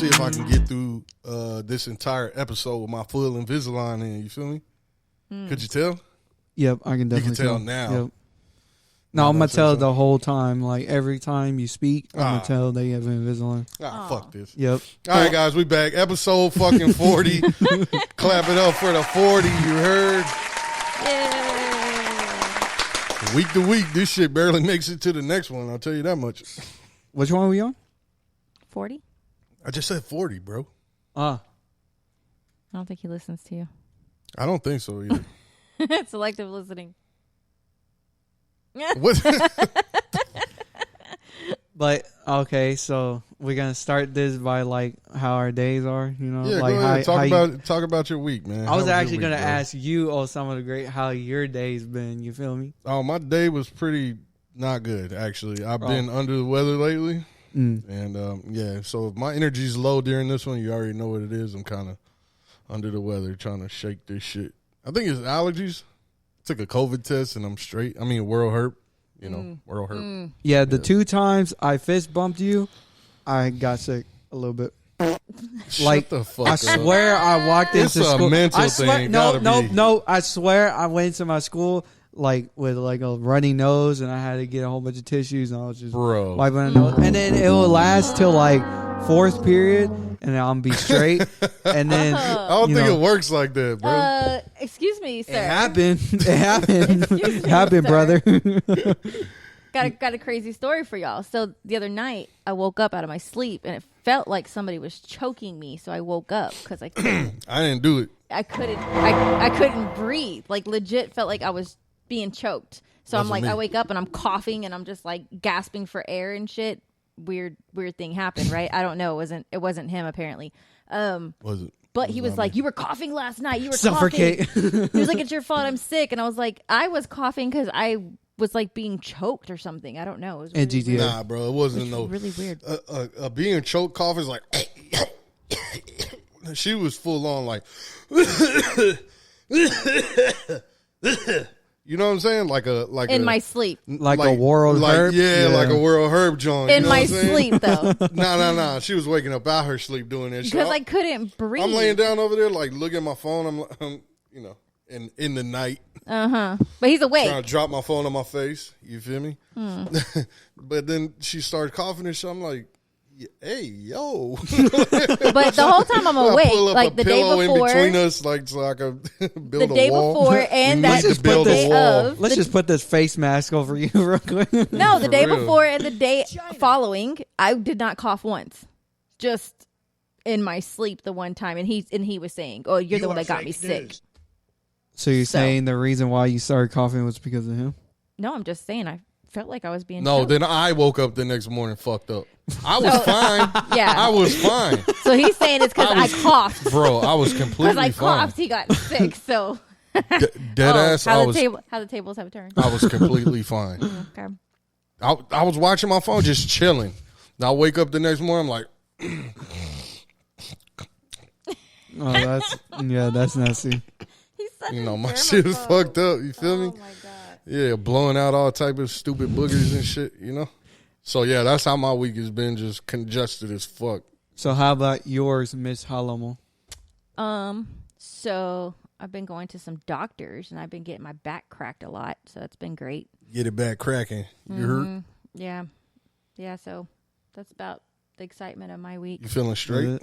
see if I can get through this entire episode with my full Invisalign in. You feel me? Could you tell? Yep, I can definitely You can tell now. Yep. No, I'm going to tell the whole time. Like, every time you speak, I'm going to tell they have Invisalign. Fuck this. Yep. All right, guys, we back. Episode fucking 40. Clap it up for the 40, you heard? Yeah. Week to week, this shit barely makes it to the next one. I'll tell you that much. Which one are we on? 40? I just said 40, bro. I don't think he listens to you. I don't think so either. Selective listening. What? But, okay, so we're going to start this by, like, how our days are, you know? Yeah, like go ahead. Talk about your week, man. I was actually going to ask you, how your day's been, you feel me? Oh, my day was pretty not good, actually. I've been under the weather lately. And, so if my energy's low during this one, you already know what it is. I'm kind of under the weather trying to shake this shit. I think it's allergies. Took a COVID test and I'm straight. I mean, world herp. You know, world herp. Yeah, the 2 times I fist bumped you, I got sick a little bit. Shut the fuck up. I swear I walked into school. It's a mental thing. No. I swear I went into my school like with like a runny nose and I had to get a whole bunch of tissues and I was just wiping my nose. And then it will last till like 4th period and I'm be straight. And then I don't think it works like that, bro. Excuse me, sir. It happened. It happened, brother. Got a crazy story for y'all. So the other night, I woke up out of my sleep and it felt like somebody was choking me. So I woke up because I couldn't. I didn't do it. I couldn't breathe. Like legit, felt like I was being choked. So I'm like, I wake up and I'm coughing and I'm just like gasping for air and shit. Weird thing happened, right? I don't know. It wasn't him apparently. Was it? But he was like, you were coughing last night. You were Suffocate. coughing. He was like, it's your fault. I'm sick. And I was like, I was coughing because I was like being choked or something. I don't know. It was really GTA. Nah, bro. It wasn't really weird. Being choked cough is like. She was full on like. You know what I'm saying? Like my sleep. Like a world herb? Yeah, like a world herb joint. In my sleep, though. No. She was waking up out her sleep doing that shit. Because I couldn't breathe. I'm laying down over there, like, looking at my phone. I'm in the night. But he's awake. Trying to drop my phone on my face. You feel me? But then she started coughing and shit. I'm like, hey, yo. But the whole time I'm awake, like the day before. In between us, like, so I could build a wall. The day before and that day of. Let's just put this face mask over you real quick. No, the day before and the day following, I did not cough once. Just in my sleep the one time. And he was saying, oh, you're the one that got me sick. So you're saying the reason why you started coughing was because of him? No, I'm just saying I felt like I was being No, choked. then I woke up the next morning fucked up. I was fine. Yeah. I was fine. So he's saying it's because I coughed. Bro, I was completely fine. Because I coughed, he got sick, so. Dead ass, how the tables have turned. I was completely fine. Okay. I was watching my phone, just chilling. I wake up the next morning, I'm like. That's nasty. My shit is fucked up. You feel me? Oh my God. Yeah, blowing out all type of stupid boogers and shit, So yeah, that's how my week has been, just congested as fuck. So how about yours, Miss Halomo? So I've been going to some doctors and I've been getting my back cracked a lot, so that's been great. Get it back cracking. You hurt? Yeah, so that's about the excitement of my week. You feeling straight?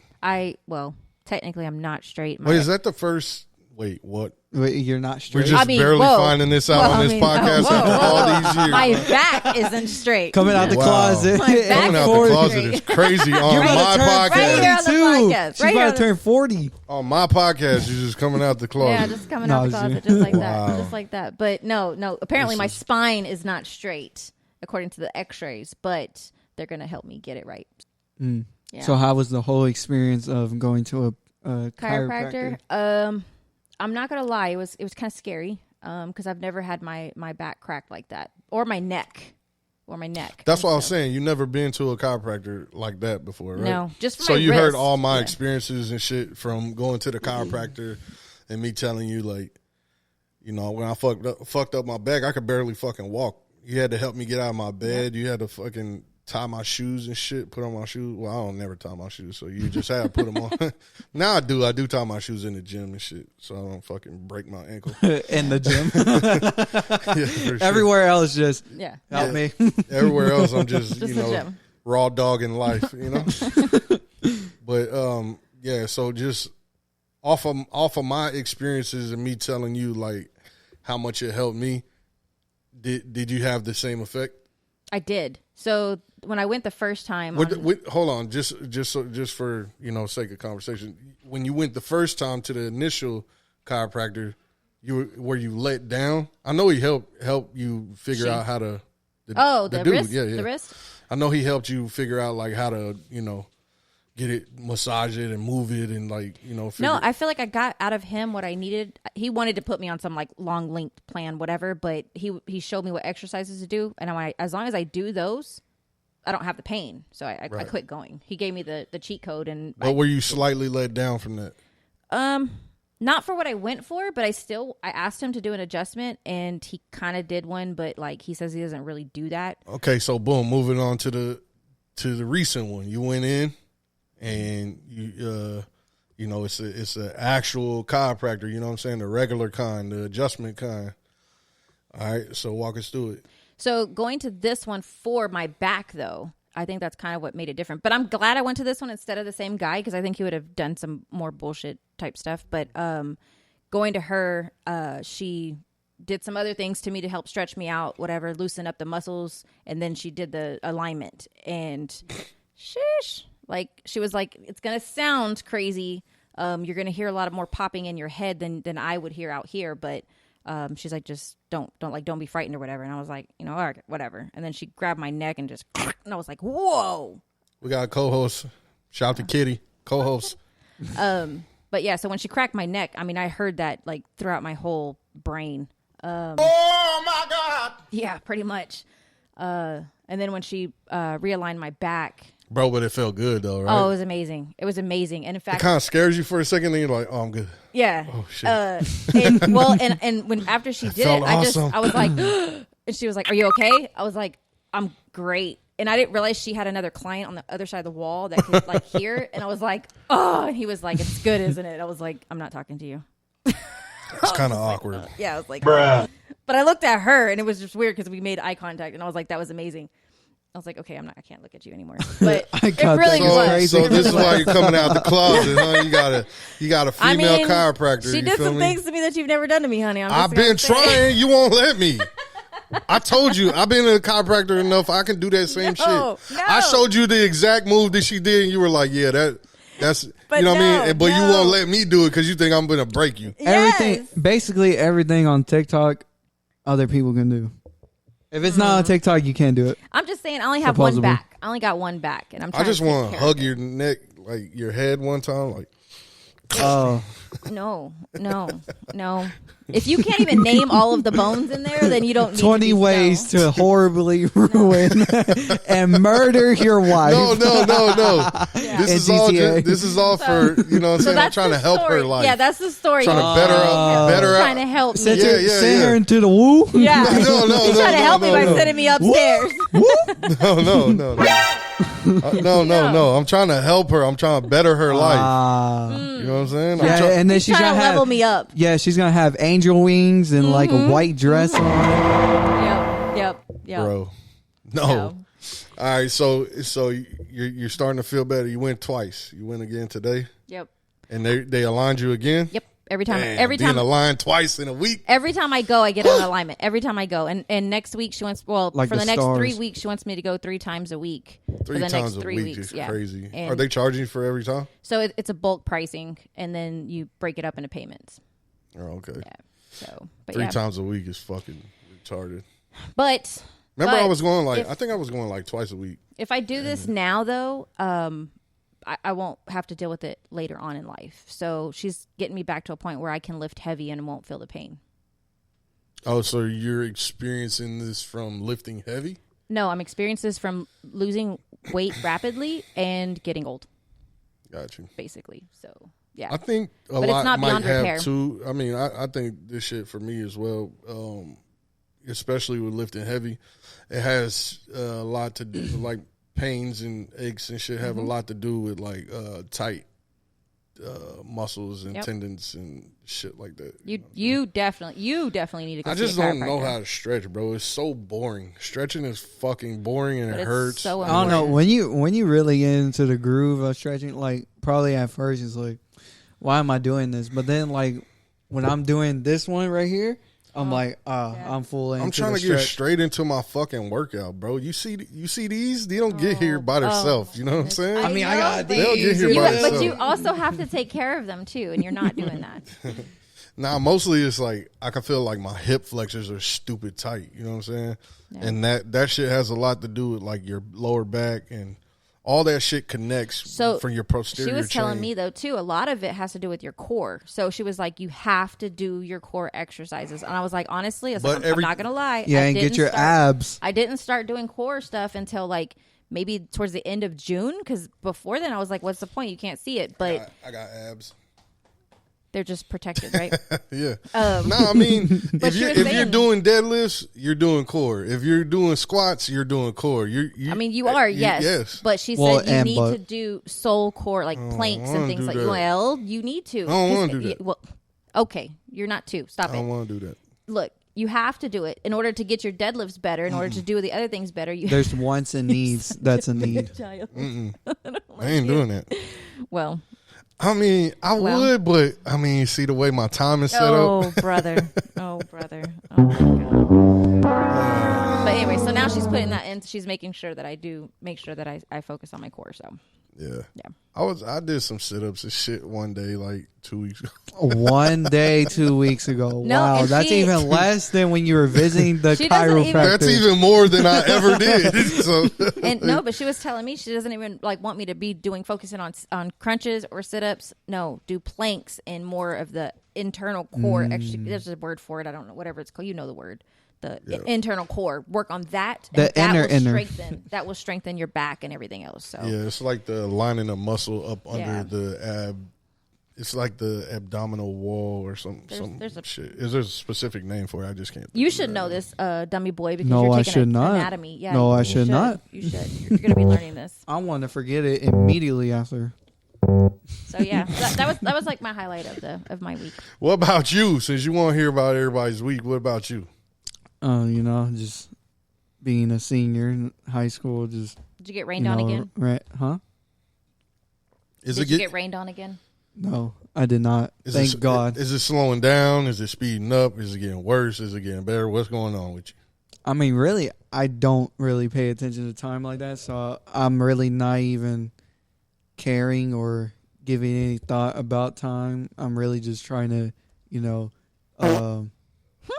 Technically I'm not straight. Wait, is that the first? Wait, what? Wait, you're not straight? We're just barely finding this out on this podcast after all these years. My back isn't straight. Coming out the closet. Coming out the closet is crazy on my podcast. Right here on the podcast. She's about to turn 40. On my podcast, you're just coming out the closet. Yeah, just coming out the closet just like that. Just like that. But no. Apparently my spine is not straight, according to the x-rays, but they're going to help me get it right. Yeah. So how was the whole experience of going to a chiropractor? I'm not gonna lie, it was kind of scary because I've never had my back cracked like that, or my neck. That's what I was saying. You never been to a chiropractor like that before, right? No, just for so my you wrist. Heard all my experiences and shit from going to the chiropractor and me telling you like, when I fucked up my back, I could barely fucking walk. You had to help me get out of my bed. You had to fucking tie my shoes and shit, put on my shoes. Well, I don't never tie my shoes, so you just have to put them on. Now I do. I do tie my shoes in the gym and shit, so I don't fucking break my ankle. In the gym. Yeah, for sure. Everywhere else, just help me. Everywhere else, I'm just the you know gym. raw dog in life, you know. But yeah. So just off of my experiences and me telling you like how much it helped me. Did you have the same effect? I did. So when I went the first time, hold on, just for sake of conversation, when you went the first time to the initial chiropractor, were you let down? I know he helped you figure out how to. The dude, wrist, yeah. The wrist. I know he helped you figure out like how to get it, massage it, and move it, and No, I feel like I got out of him what I needed. He wanted to put me on some like long linked plan, whatever. But he showed me what exercises to do, and as long as I do those, I don't have the pain. So I quit going. He gave me the cheat code, and but were you slightly let down from that? Not for what I went for, but I asked him to do an adjustment, and he kind of did one, but like he says he doesn't really do that. Okay, so boom, moving on to the recent one. You went in. And it's an actual chiropractor, you know what I'm saying? The regular kind, the adjustment kind. All right, so walk us through it. So going to this one for my back, though, I think that's kind of what made it different. But I'm glad I went to this one instead of the same guy, because I think he would have done some more bullshit type stuff. But going to her, she did some other things to me to help stretch me out, whatever, loosen up the muscles, and then she did the alignment. And sheesh. Like, she was like, it's going to sound crazy. You're going to hear a lot of more popping in your head than I would hear out here. But she's like, just don't be frightened or whatever. And I was like, all right, whatever. And then she grabbed my neck and just, and I was like, whoa. We got a co-host. Shout out to Kitty, co-host. But yeah, so when she cracked my neck, I mean, I heard that like throughout my whole brain. Oh my God. Yeah, pretty much. And then when she realigned my back. Bro, but it felt good though, right? Oh, it was amazing. It was amazing. And in fact, it kind of scares you for a second, then you're like, "Oh, I'm good." Yeah. Oh shit. And when after she did it, awesome. I was like, and she was like, "Are you okay?" I was like, "I'm great." And I didn't realize she had another client on the other side of the wall that could like hear. And I was like, "Oh," and he was like, "It's good, isn't it?" I was like, "I'm not talking to you." It's kind of awkward. Like, yeah, I was like, bruh. But I looked at her, and it was just weird because we made eye contact, and I was like, "That was amazing." I was like, okay, I can't look at you anymore. But it really was. So this is why you're coming out the closet, huh? You got a female chiropractor. She did some things to me that you've never done to me, honey. I've been trying. You won't let me. I told you, I've been a chiropractor enough. I can do that same shit. No. I showed you the exact move that she did, and you were like, yeah, that's what I mean? But you won't let me do it because you think I'm going to break you. Yes. Basically everything on TikTok, other people can do. If it's not on TikTok, you can't do it. I'm just saying, I only have one back. I only got one back, and I'm trying I just to want to hug your neck, like your head one time, like. Oh. No. If you can't even name all of the bones in there, then you don't need 20 ways to horribly ruin and murder your wife. No. Yeah. This is all for, you know what I'm saying? I'm trying to help her life. Yeah, that's the story. Trying to better her. Trying to help me. Send her into the woo? Yeah. No. He's trying to help me by sending me upstairs. No. I'm trying to help her. I'm trying to better her life. You know what I'm saying? Yeah, and then she's trying gonna to level me up. Yeah, she's gonna have angel wings and like a white dress on. Yep. Bro, no. All right, so you're starting to feel better. You went twice. You went again today. Yep. And they aligned you again. Yep. Every time being aligned twice in a week. Every time I go, I get an alignment. Every time I go, and next week she wants. Well, like for the next stars. 3 weeks, she wants me to go 3 times a week. For the next 3 weeks, is crazy. And are they charging you for every time? So it's a bulk pricing, and then you break it up into payments. Oh, okay. Yeah. So, but 3 times a week is fucking retarded. But remember, I was going I think I was going like twice a week. If I do this now, though, I won't have to deal with it later on in life. So she's getting me back to a point where I can lift heavy and won't feel the pain. Oh, so you're experiencing this from lifting heavy? No, I'm experiencing this from losing weight rapidly and getting old. Got you. Basically. So, yeah. I think a but lot it's not might beyond have repair. too. I mean, I think this shit for me as well, especially with lifting heavy, it has a lot to do. Like pains and aches and shit have a lot to do with like tight muscles and tendons and shit like that. You definitely need to go. I just don't know how to stretch, bro. It's so boring. Stretching is fucking boring and it hurts. So I don't know, when you really get into the groove of stretching, like probably at first it's like, why am I doing this? But then like when I'm doing this one right here, I'm I'm full into I'm trying to get straight into my fucking workout, bro. You see these? They don't get here by themselves. You know what I'm saying? I mean, I got these. They'll get here by themselves. But you also have to take care of them too, and you're not doing that. Nah, mostly it's like I can feel like my hip flexors are stupid tight. You know what I'm saying? Yeah. And that shit has a lot to do with like your lower back and all that shit connects from your posterior chain. She was telling chain. me, though, too, a lot of it has to do with your core. So she was like, you have to do your core exercises. And I was like, honestly, I'm not going to lie. Yeah, and get your abs. I didn't start doing core stuff until like maybe towards the end of June. Because before then, I was like, what's the point? You can't see it. But I got abs. They're just protected, right? Yeah. I mean, if you're doing deadlifts, you're doing core. If you're doing squats, you're doing core. You are, yes. But she said you need to do soul core, like planks and things like that. You need to. I don't want to do that. Well, okay, you're not too. Stop it. I don't want to do that. Look, you have to do it in order to get your deadlifts better. In order to do the other things better, there's wants and needs. That's a need. I ain't doing that. Well. I mean, I would, but I mean, see the way my time is set up. Oh, brother. Oh, my God. But anyway, so now she's putting that in. She's making sure that I focus on my core. So yeah. I did some sit-ups and shit one day, like 2 weeks ago. One day, 2 weeks ago. No, wow, that's even less than when you were visiting the chiropractor. That's even more than I ever did. So. And no, but she was telling me she doesn't even like want me to be focusing on crunches or sit-ups. No, do planks and more of the internal core. Actually, there's a word for it. I don't know, whatever it's called. You know the word. The internal core. Work on that. That will strengthen your back and everything else. So yeah, it's like the lining a muscle up under the ab. It's like the abdominal wall or some shit. Is there a specific name for it? I just can't. You should know this, dummy boy, because you're taking anatomy. Yeah, no, I should not. You should. You're going to be learning this. I want to forget it immediately after. So yeah, that was like my highlight of my week. What about you? Since you want to hear about everybody's week, what about you? Just being a senior in high school. Did you get rained on again? Right? Huh? Did you get rained on again? No, I did not. Thank God. Is it slowing down? Is it speeding up? Is it getting worse? Is it getting better? What's going on with you? I mean, really, I don't really pay attention to time like that, so I'm really not even caring or giving any thought about time. I'm really just trying to,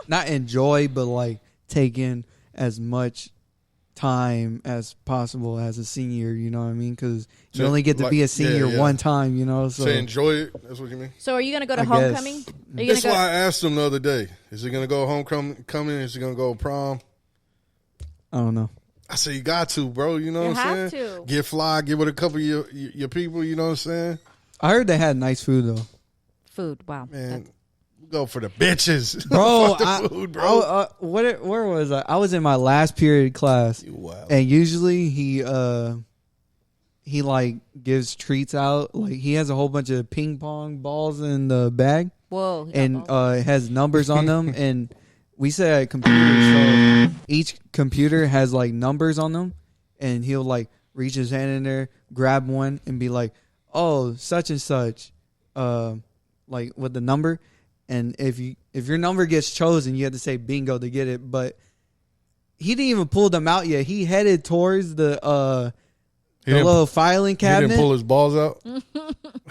not enjoy, but like take in as much time as possible as a senior, you know what I mean? Because you only get to be a senior one time, you know. So enjoy it. That's what you mean. So are you going to go to homecoming? That's why I asked him the other day. Is he going to go homecoming? Is he going to go prom? I don't know. I said you got to, bro. You know what I'm saying? To. Get fly. Get with a couple of your people. You know what I'm saying? I heard they had nice food though. Food, wow, man. Go for the bitches, bro. Food, bro. Where was I? I was in my last period class, and usually he like gives treats out. Like he has a whole bunch of ping pong balls in the bag. Whoa! And it has numbers on them. And we say at computers, so each computer has like numbers on them, and he'll like reach his hand in there, grab one, and be like, "Oh, such and such," like with the number. And if your number gets chosen, you have to say bingo to get it. But he didn't even pull them out yet. He headed towards the little filing cabinet. He didn't pull his balls out?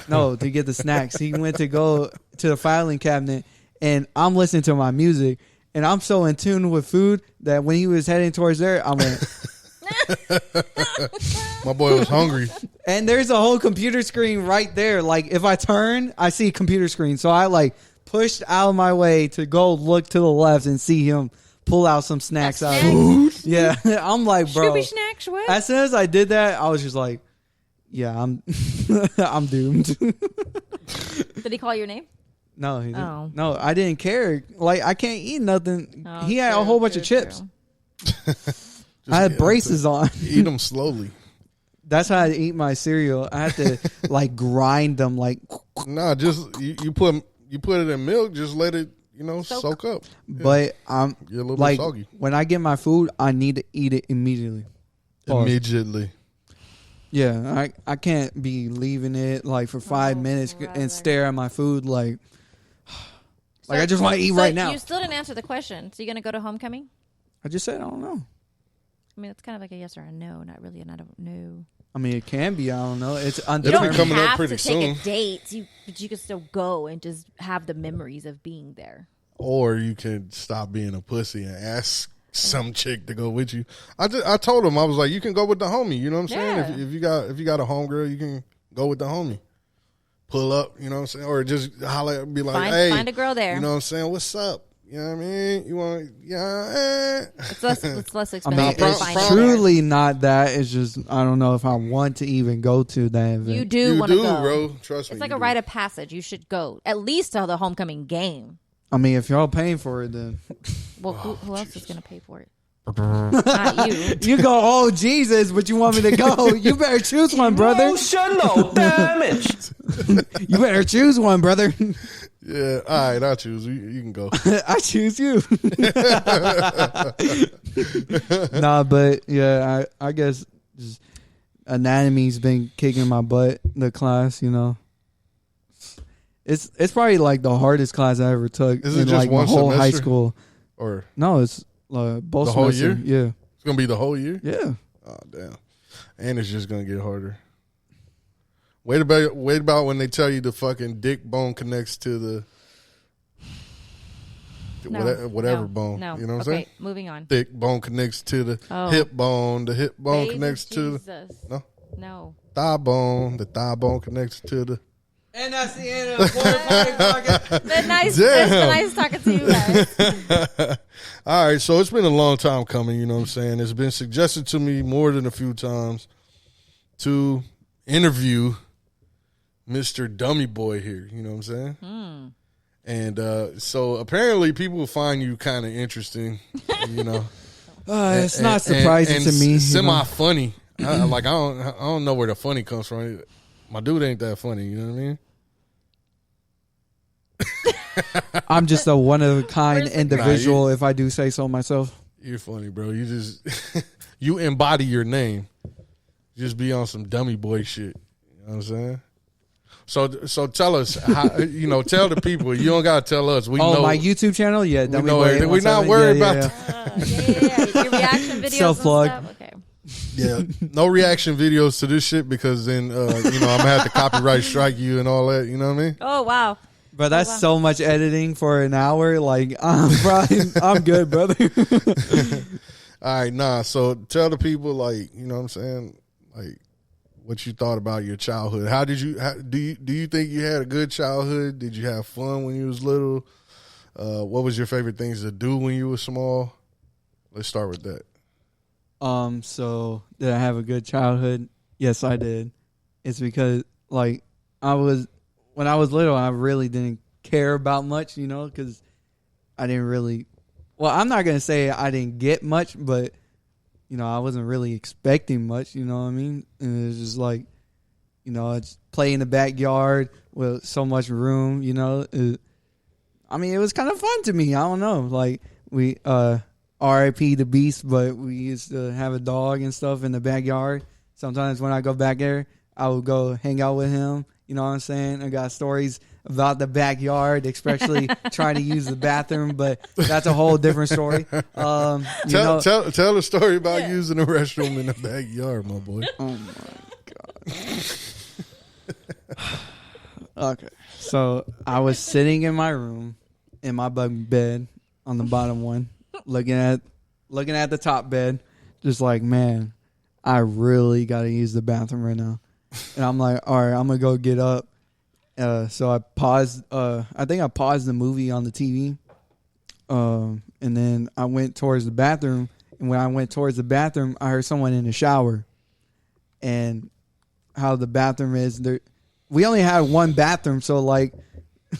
No, to get the snacks. He went to go to the filing cabinet, and I'm listening to my music, and I'm so in tune with food that when he was heading towards there, I went... My boy was hungry. And there's a whole computer screen right there. Like, if I turn, I see a computer screen. So I, like... pushed out of my way to go look to the left and see him pull out some snacks out of food. Yeah, I'm like, bro. Scooby snacks, what? As soon as I did that, I was just like, yeah, I'm I'm doomed. Did he call your name? No, he didn't. Oh. No, I didn't care. Like, I can't eat nothing. He had a whole bunch of chips. I had braces on. Eat them slowly. That's how I eat my cereal. I have to like grind them like. Nah, just you put it in milk. Just let it soak up. But I'm Get a little like bit soggy. when I get my food, I need to eat it immediately. Pause. Immediately. Yeah, I can't be leaving it like for 5 minutes and stare at my food like I just want to eat right now. You still didn't answer the question. So you gonna go to homecoming? I just said I don't know. I mean, it's kind of like a yes or a no, not really, and I don't know. I mean, it can be. I don't know. It's You undetermined. don't coming up have pretty to take soon. a date, but you can still go and just have the memories of being there. Or you can stop being a pussy and ask some chick to go with you. I told him, I was like, you can go with the homie. You know what I'm saying? Yeah. If you got a homegirl, you can go with the homie. Pull up, you know what I'm saying? Or just holler, be like, hey. Find a girl there. You know what I'm saying? What's up? You know what I mean? You want, It's less expensive. I mean, to it's find her truly not that. It's just I don't know if I want to even go to that event. there. You You want to do, go, bro. Trust me. It's like a rite of passage. You should go at least to the homecoming game. I mean, if y'all paying for it, then Well, who else is going to pay for it? Not you. you go. Oh Jesus! But you want me to go? You better choose one, brother. Emotional damage. You better choose one, brother. Yeah, all right, I'll choose. You can go. I choose you. Nah, but yeah, I guess just anatomy's been kicking my butt. The class, it's probably like the hardest class I ever took Is it in just like one my whole high semester? school. Or No, it's both The whole semester. year? Yeah, it's going to be the whole year? yeah. Oh, damn. And it's just going to get harder. Wait about when they tell you the fucking dick bone connects to the whatever bone. No. You know what I'm Okay, saying? moving on. Thick bone connects to the hip bone. The hip bone connects to the No. thigh bone. The thigh bone connects to the... And that's the end of the Porta Poddy podcast. It's been nice talking to you guys. All right, so it's been a long time coming, you know what I'm saying? It's been suggested to me more than a few times to interview Mr. Dummy Boy here, you know what I'm saying? And so apparently people find you kind of interesting, It's not surprising to me. Semi-funny. I don't know where the funny comes from. My dude ain't that funny, you know what I mean? I'm just a one-of-a-kind individual, if I do say so myself. You're funny, bro. You just you embody your name. Just be on some dummy boy shit. You know what I'm saying? So tell us, how, tell the people. You don't gotta tell us. We know my YouTube channel. Yeah, we know everything. We're not worried about Yeah. Your reaction videos. Self-plug. And stuff? Okay. Yeah, no reaction videos to this shit because then I'm gonna have to copyright strike you and all that. You know what I mean? Oh wow. But that's so much editing for an hour. Like, I'm good, brother. All right, nah. So tell the people, like, you know what I'm saying, like, what you thought about your childhood. How do you think you had a good childhood? Did you have fun when you was little? What was your favorite things to do when you were small? Let's start with that. So did I have a good childhood? Yes, I did. It's because when I was little, I really didn't care about much, because I didn't really. Well, I'm not gonna say I didn't get much, but I wasn't really expecting much. You know what I mean? And it was just like, it's play in the backyard with so much room. It was kind of fun to me. I don't know, like we. R.I.P. the beast, but we used to have a dog and stuff in the backyard. Sometimes when I go back there, I would go hang out with him. You know what I'm saying? I got stories about the backyard, especially trying to use the bathroom, but that's a whole different story. Tell the story about using the restroom in the backyard, my boy. Oh my God. Okay. So I was sitting in my room in my bunk bed on the bottom one. Looking at the top bed, just like, man, I really got to use the bathroom right now. And I'm like, all right, I'm going to go get up. So I paused, I think I paused the movie on the TV. And then I went towards the bathroom. And when I went towards the bathroom, I heard someone in the shower. And how the bathroom is, we only had one bathroom. So, like,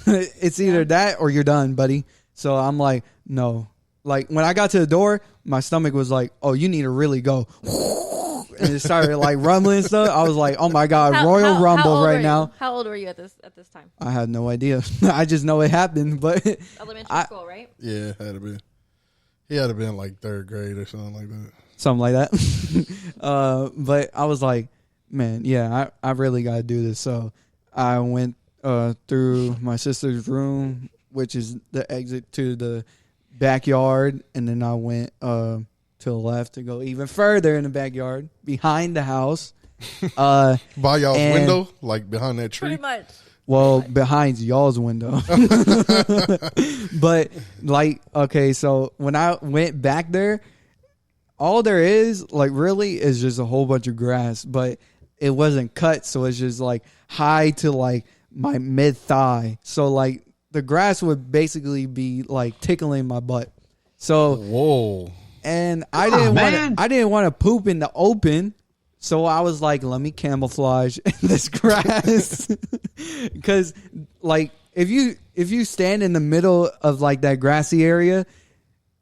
it's either that or you're done, buddy. So I'm like, no. Like, when I got to the door, my stomach was like, oh, you need to really go. and it started like rumbling and stuff. I was like, oh my God, Royal Rumble right now. How old were you at this time? I had no idea. I just know it happened, but elementary school, right? Yeah, it had to be. He had to be in like 3rd grade or something like that. Something like that. But I was like, man, yeah, I really got to do this. So I went through my sister's room, which is the exit to the backyard, and then I went to the left to go even further in the backyard behind the house. By y'all's window, like behind that tree. Pretty much. Well, behind y'all's window. But like, okay, so when I went back there, all there is, like, really is just a whole bunch of grass, but it wasn't cut, so it's just like high to like my mid thigh. So like the grass would basically be like tickling my butt. So whoa. And I didn't want to poop in the open. So I was like, let me camouflage in this grass. Cause like if you stand in the middle of like that grassy area,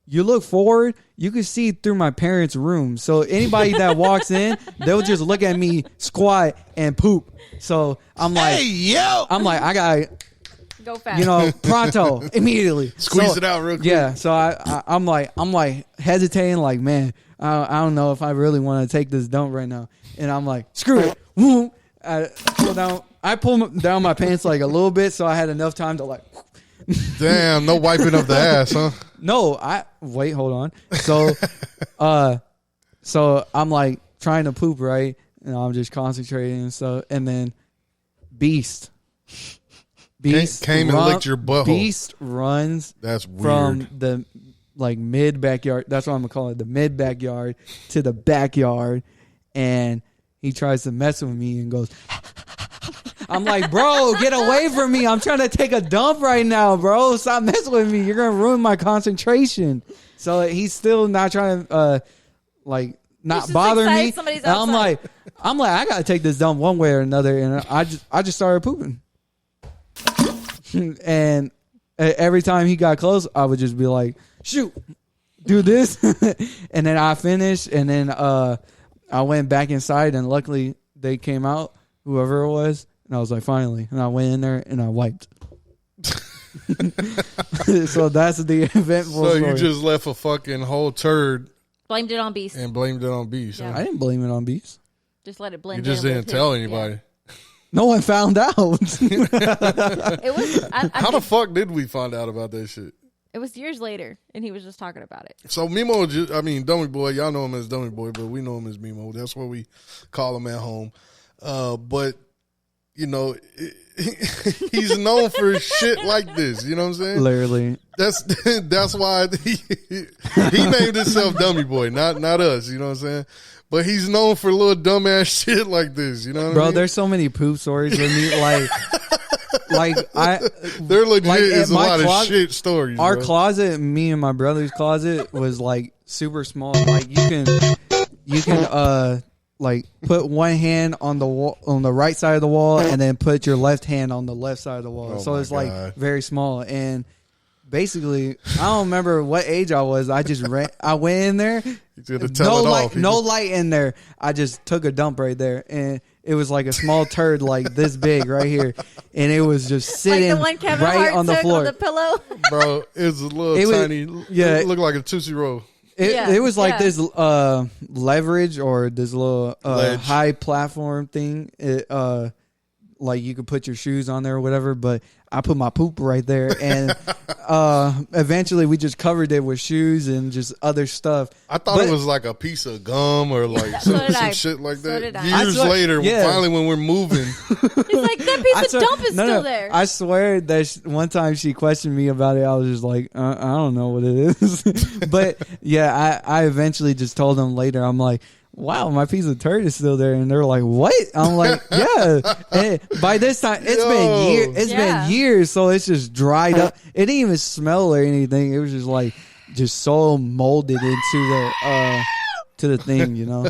you look forward, you can see through my parents' room. So anybody that walks in, they'll just look at me squat and poop. So I'm like, hey, yo! I'm like, I gotta go fast. You know, pronto, immediately. Squeeze it out real quick. Yeah. So I'm like hesitating, like, man, I don't know if I really want to take this dump right now. And I'm like, screw it. Woo. I pull down my pants like a little bit, so I had enough time to like. Damn, no wiping of the ass, huh? No, hold on. So, so I'm like trying to poop, right? And I'm just concentrating and stuff. And then Beast came and licked your butthole. Beast runs. That's weird. From the like mid backyard. That's what I'm gonna call it. The mid backyard to the backyard, and he tries to mess with me and goes. I'm like, bro, get away from me. I'm trying to take a dump right now, bro. Stop messing with me. You're going to ruin my concentration. So he's still not trying to, like, not bother me. And I'm like, I got to take this dump one way or another. And I just started pooping. And every time he got close, I would just be like, shoot, do this. And then I finished. And then I went back inside. And luckily, they came out, whoever it was. And I was like, finally. And I went in there and I wiped. So that's the eventful story. You just left a fucking whole turd. Blamed it on Beast. And blamed it on Beast. Yeah. Huh? I didn't blame it on Beast. Just let it blend in. You just didn't tell anybody. Yeah. No one found out. It was. How the fuck did we find out about that shit? It was years later, and he was just talking about it. So Mimo, Dummy Boy, y'all know him as Dummy Boy, but we know him as Mimo. That's what we call him at home. But you know, he's known for shit like this. You know what I'm saying? Literally. That's why he named himself Dummy Boy, not us. You know what I'm saying? But he's known for little dumbass shit like this. You know what I mean? There's so many poop stories with me. There legit is a lot of shit stories. Our closet, me and my brother's closet, was like super small. Like you can like put one hand on the wall, on the right side of the wall, and then put your left hand on the left side of the wall. So it's like very small. And basically, I don't remember what age I was. I just I went in there. No light in there. I just took a dump right there, and it was like a small turd, like this big right here, and it was just sitting like the one Kevin right Hart on the took floor. On the pillow. Bro, it's a little tiny. Yeah, it looked like a Tootsie Roll. It was like this leverage or this little high platform thing. Like you could put your shoes on there or whatever, but I put my poop right there, and eventually we just covered it with shoes and just other stuff. I thought it was like a piece of gum or like some shit like that. Years later, finally when we're moving, he's like, that piece of dump is still there. I swear that one time she questioned me about it. I was just like, I don't know what it is. But yeah, I eventually just told them later. I'm like, wow, my piece of turd is still there. And they're like, what? I'm like, yeah. And by this time, it's been years, so it's just dried up. It didn't even smell or anything. It was just like, so molded into the thing, you know.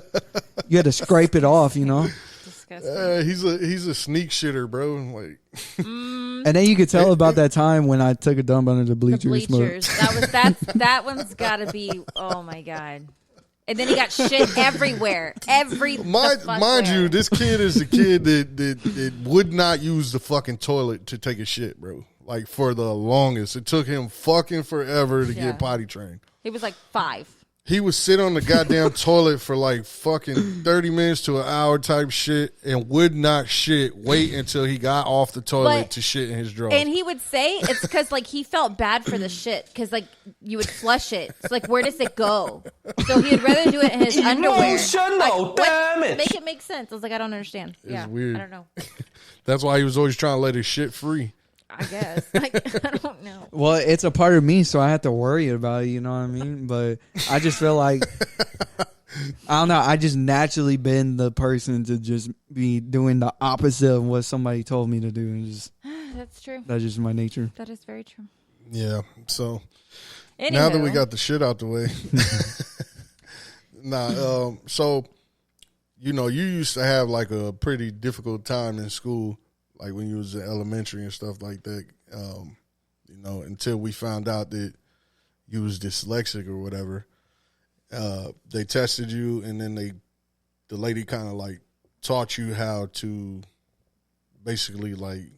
You had to scrape it off, you know. Disgusting. He's a sneak shitter, bro. Like, and then you could tell about that time when I took a dump under the bleachers. That one's got to be. Oh my god. And then he got shit everywhere. Mind you, this kid is a kid that would not use the fucking toilet to take a shit, bro. Like, for the longest. It took him fucking forever to get potty trained. He was like 5. He would sit on the goddamn toilet for like fucking 30 minutes to an hour type shit and would not shit. Wait until he got off the toilet to shit in his drawers. And he would say it's because like he felt bad for the shit because like you would flush it. It's like, where does it go? So he'd rather do it in his underwear. Emotional damage. Make it make sense. I was like, I don't understand. It's weird. I don't know. That's why he was always trying to let his shit free. I guess. Like, I don't know. Well, it's a part of me, so I have to worry about it, you know what I mean? But I just feel like, I don't know, I just naturally been the person to just be doing the opposite of what somebody told me to do. And just That's true. That's just my nature. That is very true. Yeah, so Anywho. now that we got the shit out the way. So, you know, you used to have like a pretty difficult time in school. Like when you was in elementary and stuff like that, you know, until we found out that you was dyslexic or whatever. They tested you, and then the lady kind of like taught you how to basically like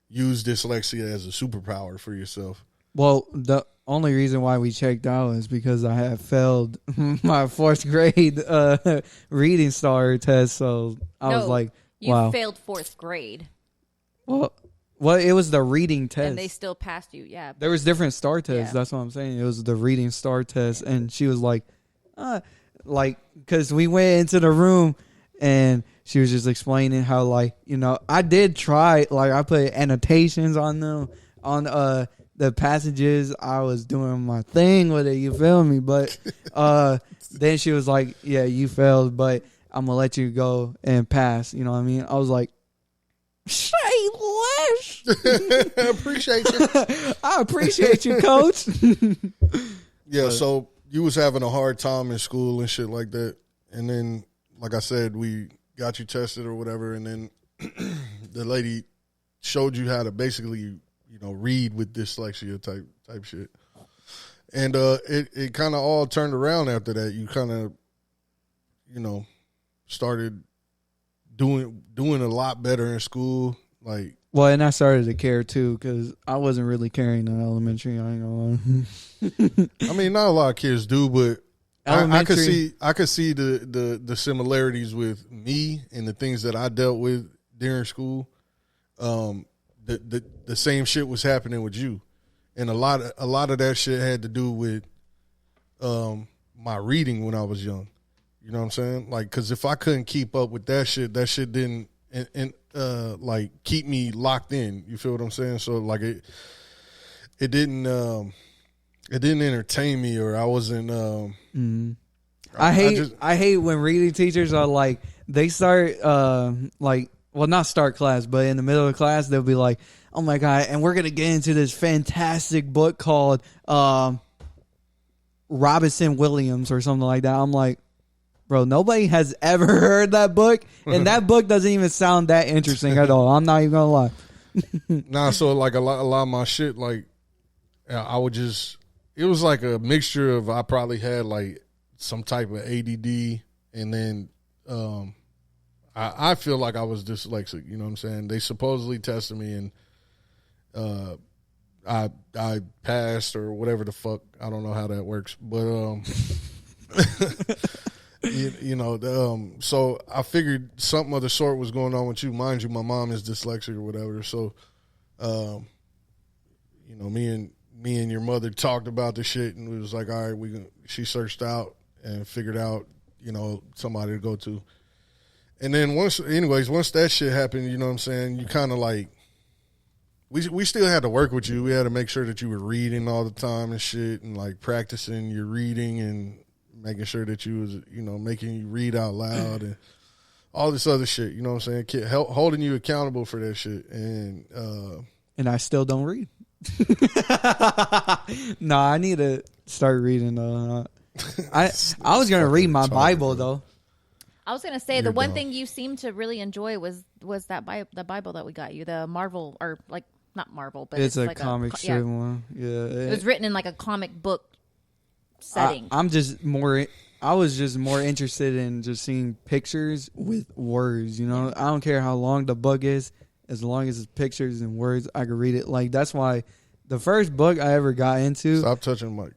use dyslexia as a superpower for yourself. Well, the only reason why we checked out is because I had failed my 4th grade reading star test. So I was like, wow. You failed 4th grade. Well, it was the reading test. And they still passed you, yeah. There was different star tests. Yeah. That's what I'm saying. It was the reading star test. And she was like, because we went into the room and she was just explaining how, like, you know, I did try, like, I put annotations on them, on the passages. I was doing my thing with it, you feel me? But then she was like, yeah, you failed, but I'm going to let you go and pass. You know what I mean? I was like, say less. Appreciate you. I appreciate you, coach. Yeah, so you was having a hard time in school and shit like that. And then, like I said, we got you tested or whatever. And then the lady showed you how to basically, you know, read with dyslexia type shit. And it kind of all turned around after that. You kind of, you know, started doing a lot better in school, like. Well, and I started to care too because I wasn't really caring in elementary. I ain't gonna lie. I mean, not a lot of kids do, but I could see the similarities with me and the things that I dealt with during school. The same shit was happening with you, and a lot of that shit had to do with my reading when I was young. You know what I'm saying? Like, because if I couldn't keep up with that shit didn't like keep me locked in. You feel what I'm saying? So like it didn't entertain me, or I wasn't. I hate when reading teachers are like, they start like, well, not start class, but in the middle of class they'll be like, oh my God, and we're gonna get into this fantastic book called Robinson Williams or something like that. I'm like, bro, nobody has ever heard that book, and that book doesn't even sound that interesting at all. I'm not even gonna lie. Nah, so like a lot of my shit, like I would just, it was like a mixture of, I probably had like some type of ADD, and then I feel like I was dyslexic. You know what I'm saying? They supposedly tested me, and I passed or whatever the fuck. I don't know how that works, but You know, so I figured something of the sort was going on with you. Mind you, my mom is dyslexic or whatever. So, you know, me and your mother talked about the shit, and we was like, all right, she searched out and figured out, you know, somebody to go to. And then once that shit happened, you know what I'm saying, you kind of like, we still had to work with you. We had to make sure that you were reading all the time and shit, and like practicing your reading and making sure that you was, you know, making you read out loud and all this other shit, you know what I'm saying? Holding you accountable for that shit. And I still don't read. No, I need to start reading. I was going to read my Bible, though. I was going to say, the one thing you seemed to really enjoy was that the Bible that we got you, the Marvel, or like, not Marvel, but it's a like comic strip one. Yeah. It was written in like a comic book setting. I'm just more I was just more interested in just seeing pictures with words. You know, I don't care how long the book is, as long as it's pictures and words, I can read it. Like that's why the first book I ever got into. Stop touching Mike.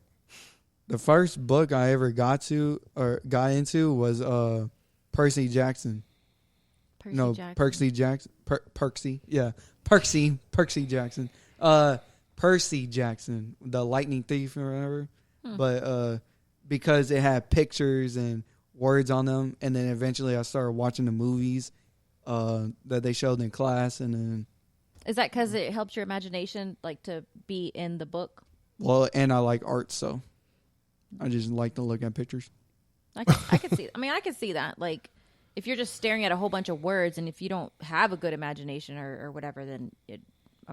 The first book I ever got into was Percy Jackson. Percy Jackson. Percy Jackson. Percy Jackson, the lightning thief or whatever. But because it had pictures and words on them, and then eventually I started watching the movies that they showed in class, and then. Is that because it helps your imagination, like to be in the book? Well, and I like art, so I just like to look at pictures. I can see. I mean, I can see that. Like, if you're just staring at a whole bunch of words, and if you don't have a good imagination or whatever, then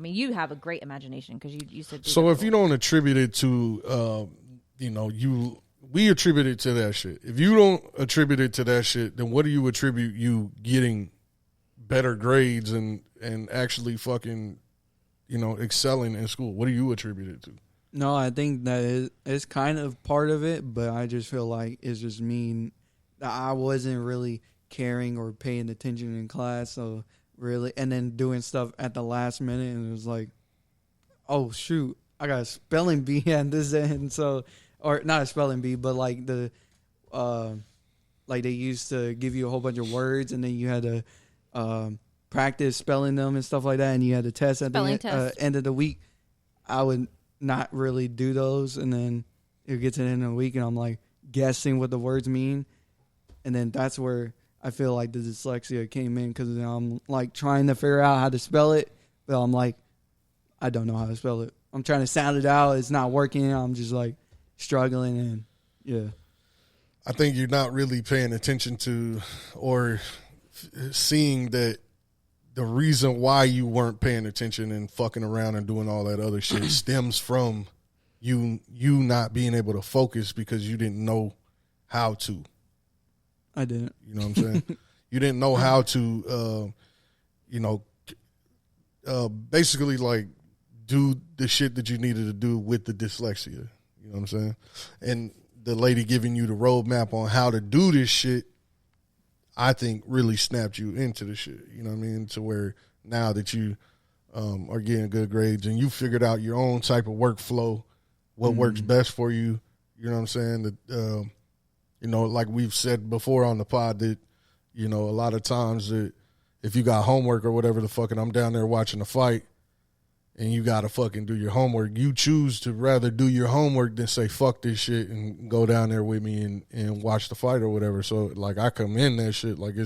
you have a great imagination because you said. So if you don't attribute it to, we attribute it to that shit. If you don't attribute it to that shit, then what do you attribute you getting better grades and actually fucking, excelling in school? What do you attribute it to? No, I think that it's kind of part of it, but I just feel like it's just me. I wasn't really caring or paying attention in class, so really, and then doing stuff at the last minute, and it was like, oh shoot, I got a spelling bee at this end, so, or not a spelling bee, but like like they used to give you a whole bunch of words, and then you had to practice spelling them and stuff like that, and you had to test at the end of the week. I would not really do those, and then it gets to the end of the week, and I'm like guessing what the words mean, and then that's where I feel like the dyslexia came in, because I'm like trying to figure out how to spell it, but I'm like, I don't know how to spell it. I'm trying to sound it out. It's not working. I'm just like struggling, and yeah. I think you're not really paying attention to or seeing that the reason why you weren't paying attention and fucking around and doing all that other shit stems from you not being able to focus because you didn't know how to. I didn't. You know what I'm saying? You didn't know how to, basically like do the shit that you needed to do with the dyslexia. You know what I'm saying? And the lady giving you the roadmap on how to do this shit, I think really snapped you into the shit. You know what I mean? To where now that you are getting good grades and you figured out your own type of workflow, what works best for you. You know what I'm saying? That, like we've said before on the pod that, a lot of times that if you got homework or whatever the fuck, and I'm down there watching the fight and you got to fucking do your homework, you choose to rather do your homework than say, fuck this shit and go down there with me and watch the fight or whatever. So like I commend that shit. Like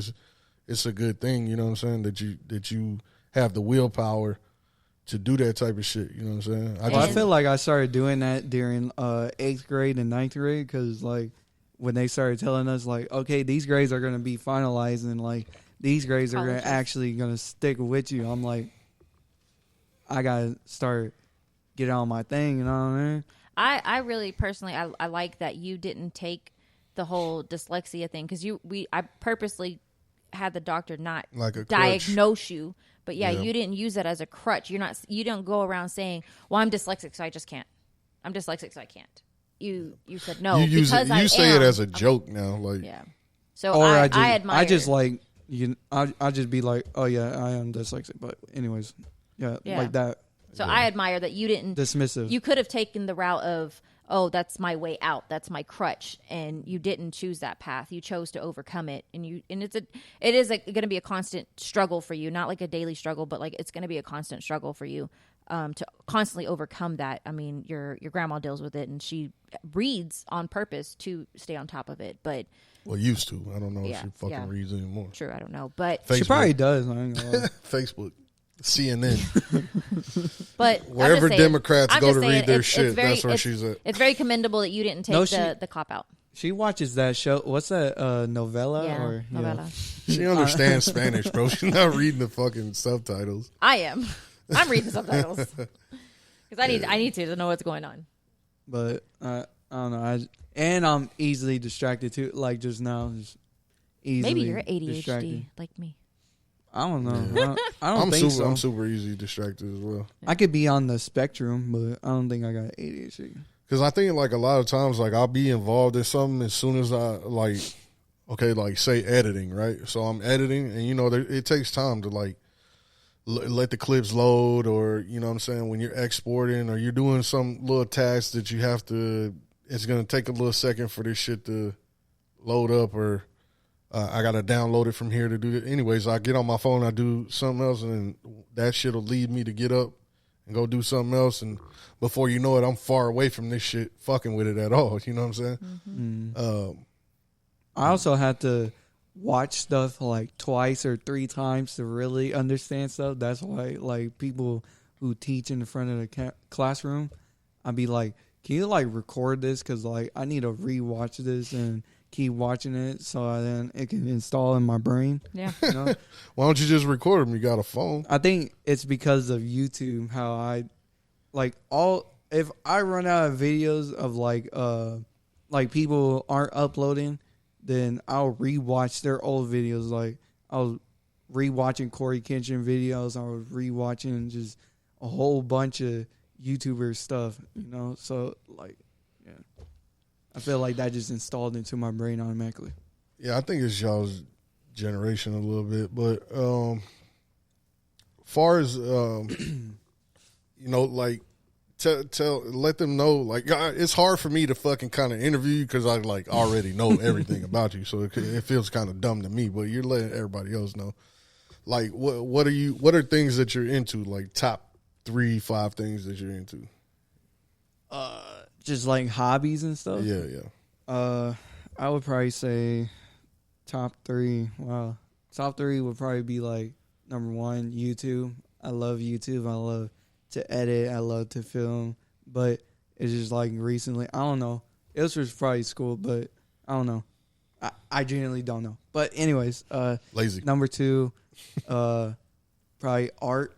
it's a good thing, you know what I'm saying? That you have the willpower to do that type of shit. You know what I'm saying? I feel like I started doing that during 8th grade and 9th grade. Cause like when they started telling us like, okay, these grades are going to be finalized and like these grades are actually going to stick with you. I'm like, I gotta start getting on my thing, you know what I mean? I really personally I like that you didn't take the whole dyslexia thing because I purposely had the doctor not like diagnose you, but you didn't use that as a crutch. You don't go around saying, well, I'm dyslexic so I just can't. I'm dyslexic so I can't. You said no. You say it as a joke now, like So I admire. I just like I just be like, oh yeah, I am dyslexic, but anyways. Yeah, like that. So I admire that you didn't dismissive. You could have taken the route of, oh, that's my way out, that's my crutch, and you didn't choose that path. You chose to overcome it, and it is going to be a constant struggle for you, not like a daily struggle, but like it's going to be a constant struggle for you to constantly overcome that. I mean, your grandma deals with it, and she reads on purpose to stay on top of it, but. Well, used to. I don't know if she fucking reads anymore. True, I don't know, but Facebook. She probably does. I ain't gonna lie. Facebook. CNN. But wherever Democrats go to read their shit, that's where she's at. It's very commendable that you didn't take the cop out. She watches that show. What's that, novella? Yeah, novella. She understands Spanish, bro. She's not reading the fucking subtitles. I am. I'm reading the subtitles. Because I need to know what's going on. But, I don't know. I'm easily distracted, too. Like, just now. Just easily Maybe you're ADHD, distracted. like me. I don't know. I don't think so. I'm super easy distracted as well. I could be on the spectrum, but I don't think I got ADHD. Because I think like a lot of times like I'll be involved in something as soon as I like, okay, like say editing, right? So I'm editing, and it takes time to like let the clips load, or you know what I'm saying, when you're exporting or you're doing some little task that you have to, it's gonna take a little second for this shit to load up, or I gotta download it from here to do it. Anyways, I get on my phone, I do something else, and that shit will lead me to get up and go do something else, and before you know it, I'm far away from this shit, fucking with it at all. You know what I'm saying? Mm-hmm. I also had to watch stuff like twice or three times to really understand stuff. That's why, like, people who teach in the front of the classroom, I'd be like, can you, like, record this? Because, like, I need to rewatch this and keep watching it so then it can install in my brain. Yeah. You know? Why don't you just record them? You got a phone. I think it's because of YouTube, how I... if I run out of videos of like people aren't uploading, then I'll rewatch their old videos. Like I was rewatching Corey Kenshin videos. I was rewatching just a whole bunch of YouTuber stuff, So like, yeah, I feel like that just installed into my brain automatically. Yeah, I think it's y'all's generation a little bit, but far as like let them know, like, it's hard for me to fucking kind of interview you because I like already know everything about you, so it feels kind of dumb to me. But you're letting everybody else know, like, what are things that you're into, like top 3-5 things that you're into? Just like hobbies and stuff. Yeah. I would probably say top 3. Wow, top 3 would probably be like number 1, YouTube. I love YouTube. I love to edit. I love to film, but it's just like recently, I don't know. It was just probably school, but I don't know. I genuinely don't know. But anyways, lazy. Number 2, probably art.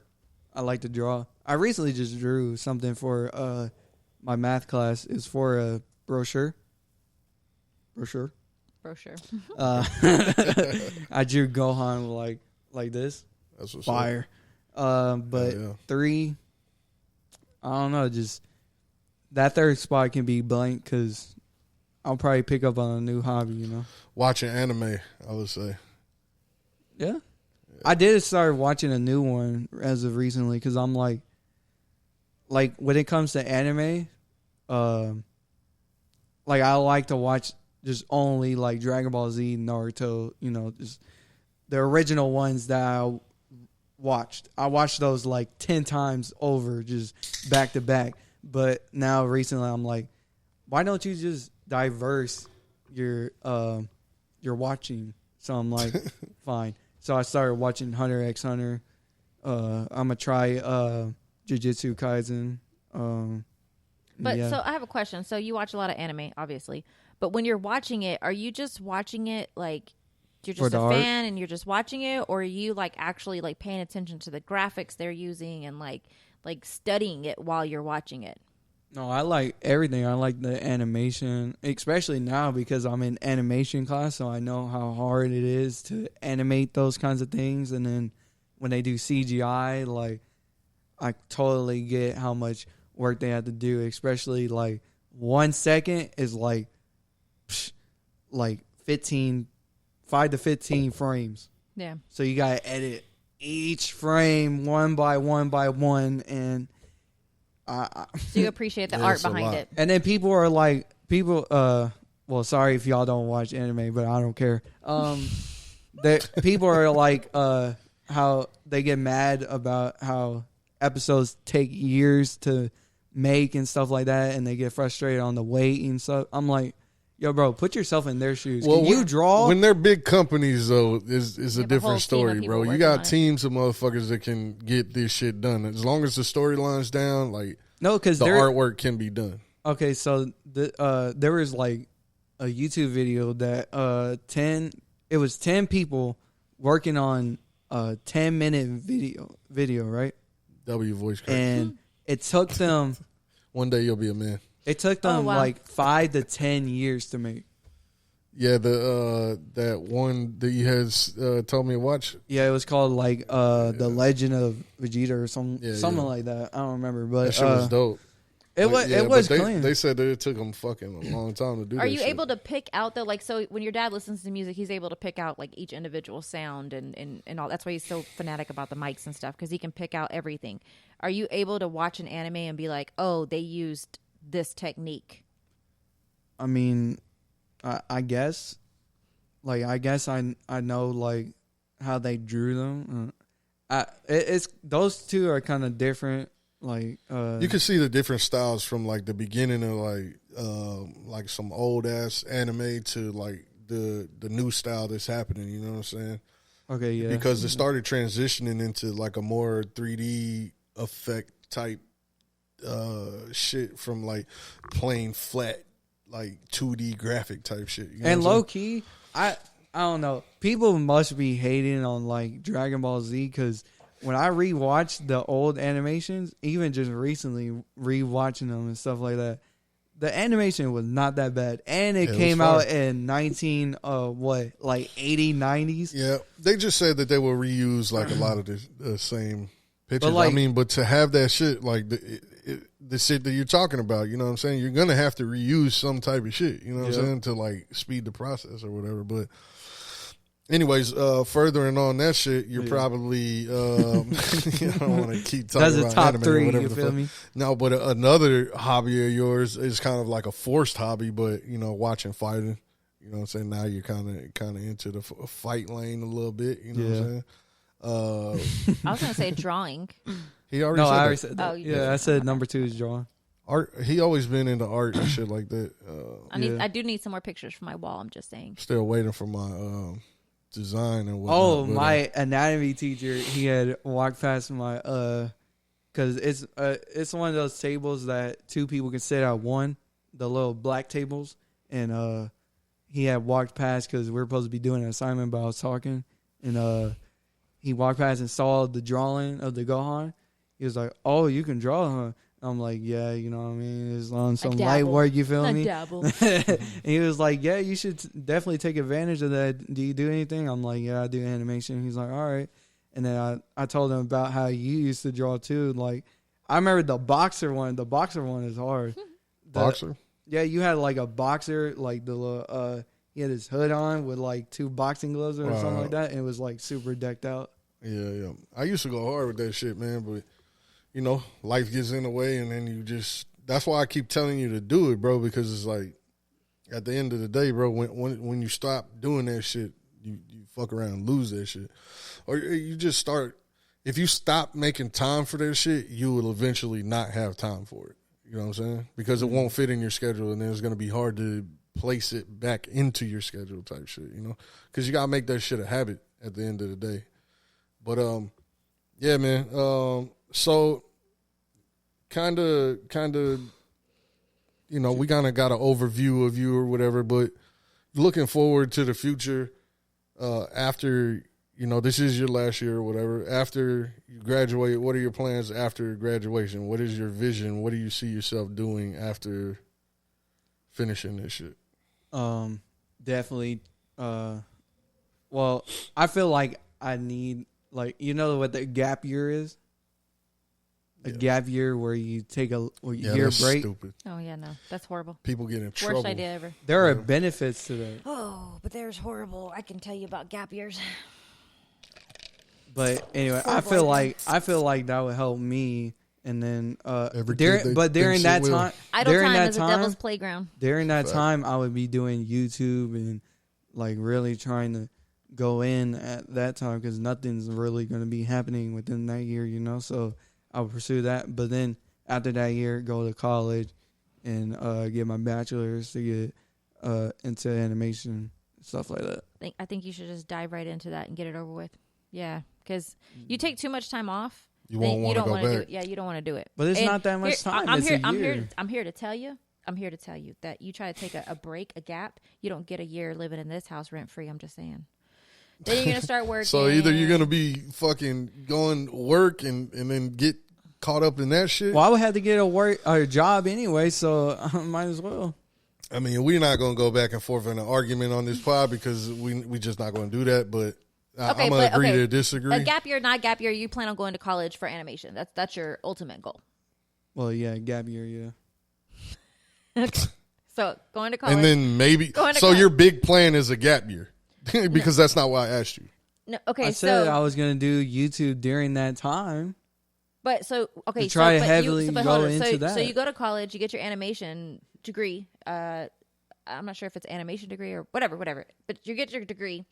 I like to draw. I recently just drew something for my math class. It's for a brochure. I drew Gohan like this. That's what's fire. But 3, I don't know, just that third spot can be blank because I'll probably pick up on a new hobby, Watching anime, I would say. Yeah. I did start watching a new one as of recently because I'm like when it comes to anime, like I like to watch just only like Dragon Ball Z, Naruto, just the original ones that I watched. I watched those like 10 times over, just back to back. But now recently I'm like, why don't you just diverse your watching? So I'm like, fine. So I started watching Hunter x Hunter. I'm gonna try Jujutsu Kaisen. So I have a question. So you watch a lot of anime, obviously, but when you're watching it, are you just watching it like you're just a fan and you're just watching it, or are you like actually like paying attention to the graphics they're using and like studying it while you're watching it? No, I like everything. I like the animation, especially now because I'm in animation class, so I know how hard it is to animate those kinds of things. And then when they do CGI, like I totally get how much work they have to do, especially like 1 second is like 5 to 15 frames. Yeah. So you gotta edit each frame one by one, and so you appreciate the art behind it. And then people are like, well, sorry if y'all don't watch anime, but I don't care. People are like, how they get mad about how episodes take years to make and stuff like that, and they get frustrated on the wait and stuff. I'm like, yo, bro, put yourself in their shoes. Well, you draw? When they're big companies, though, is a different story, bro. You got teams of motherfuckers that can get this shit done. As long as the storyline's down, like, no, because the artwork can be done. Okay, so there was like a YouTube video that 10 people working on a 10-minute video, right? W voice crack. And it took them one day you'll be a man. It took them like 5 to 10 years to make. Yeah, that one that you had told me to watch. Yeah, it was called like The Legend of Vegeta or something like that. I don't remember, but that shit was dope. It was clean. They said that it took them fucking a long time to do. Are you able to pick out though? Like, so when your dad listens to music, he's able to pick out like each individual sound and all. That's why he's so fanatic about the mics and stuff, because he can pick out everything. Are you able to watch an anime and be like, oh, they used this technique? I mean, I guess, like, I know like how they drew them. It's those two are kind of different. Like you can see the different styles from like the beginning of like some old ass anime to like the new style that's happening. You know what I'm saying? Okay, yeah. Because it started transitioning into like a more 3D effect type shit from like plain flat like 2D graphic type shit. You know and low key, I don't know. People must be hating on like Dragon Ball Z because when I rewatched the old animations, even just recently rewatching them and stuff like that, the animation was not that bad, and it came out in 80, 90s. Yeah, they just said that they will reuse like a lot of the same pictures. But I mean, but to have that shit like the shit that you're talking about, you know what I'm saying? You're gonna have to reuse some type of shit, you know what I'm saying, to like speed the process or whatever. But anyways, furthering on that shit, you're probably I don't want to keep talking about top anime 3. or whatever. You feel me? No, but another hobby of yours is kind of like a forced hobby, but you know, watching fighting. You know what I'm saying? Now you're kind of into the fight lane a little bit. You know what I'm saying? I was gonna say drawing. He already said that. I said number 2 is drawing. Art. He always been into art and shit like that. I do need some more pictures for my wall. I'm just saying. Still waiting for my design and whatnot. Oh, my anatomy teacher, he had walked past my because it's one of those tables that 2 people can sit at one, the little black tables, and he had walked past because we were supposed to be doing an assignment, but I was talking, and he walked past and saw the drawing of the Gohan. He was like, "Oh, you can draw, huh?" I'm like, "Yeah, you know what I mean? It's on some light work, you feel me?" Dabble. And he was like, "Yeah, you should definitely take advantage of that. Do you do anything?" I'm like, "Yeah, I do animation." He's like, "All right." And then I told him about how you used to draw too. Like, I remember the boxer one. The boxer one is hard. Boxer? Yeah, you had like a boxer, like the little, he had his hood on with like 2 boxing gloves or something like that, and it was like super decked out. Yeah. I used to go hard with that shit, man, but you know, life gets in the way, and then you just. That's why I keep telling you to do it, bro, because it's like at the end of the day, bro, when you stop doing that shit, you fuck around and lose that shit, or you just start. If you stop making time for that shit, you will eventually not have time for it. You know what I'm saying? Because it won't fit in your schedule, and then it's going to be hard to place it back into your schedule type shit, you know? Because you got to make that shit a habit at the end of the day. But, yeah, man. So, kind of, you know, we kind of got an overview of you or whatever, but looking forward to the future after, you know, this is your last year or whatever. After you graduate, what are your plans after graduation? What is your vision? What do you see yourself doing after finishing this shit? Definitely. Well, I feel like I need, like, you know what the gap year is? A gap year where you take a year break. Stupid. Oh yeah, no, that's horrible. People get in trouble. Worst idea ever. There are benefits to that. Oh, but there's horrible. I can tell you about gap years. But anyway, I feel like that would help me. And then Idle during that time, time is a devil's playground. During that time, I would be doing YouTube and like really trying to go in at that time because nothing's really going to be happening within that year, you know. So I would pursue that. But then after that year, go to college and get my bachelor's to get into animation, stuff like that. I think you should just dive right into that and get it over with. Yeah, because you take too much time off. You won't want to go back. Do it. Yeah, you don't want to do it. But it's not that much time. I'm here to tell you that you try to take a break, a gap. You don't get a year living in this house rent free. I'm just saying. Then you're gonna start working. So either you're gonna be fucking going work and then get caught up in that shit. Well, I would have to get a job anyway, so I might as well. I mean, we're not gonna go back and forth in an argument on this pod because we just not gonna do that. But I'm gonna agree to disagree. A gap year, not gap year. You plan on going to college for animation. That's your ultimate goal. Well, yeah, gap year, yeah. So going to college. And then maybe. So your big plan is a gap year. Because that's not why I asked you. No, okay, I said I was going to do YouTube during that time. But so, okay. Try to heavily go into that. So you go to college, you get your animation degree. I'm not sure if it's animation degree or whatever. But you get your degree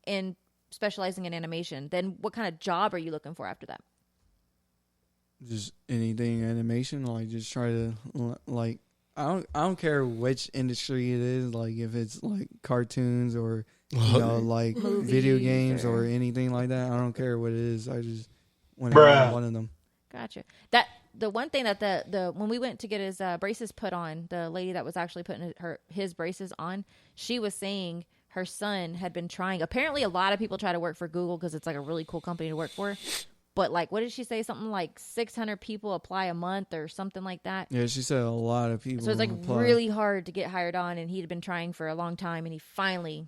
in specializing in animation. Then what kind of job are you looking for after that? Just anything animation. Like just try to like. I don't care which industry it is. Like if it's like cartoons or like movies video games or anything like that. I don't care what it is. I just want to be one of them. Gotcha. The one thing that the when we went to get his braces put on, the lady that was actually putting his braces on, she was saying her son had been trying. Apparently, a lot of people try to work for Google because it's like a really cool company to work for. But like, what did she say? Something like 600 people apply a month or something like that. Yeah, she said a lot of people. So it's like apply. really hard to get hired on, and he'd been trying for a long time, and he finally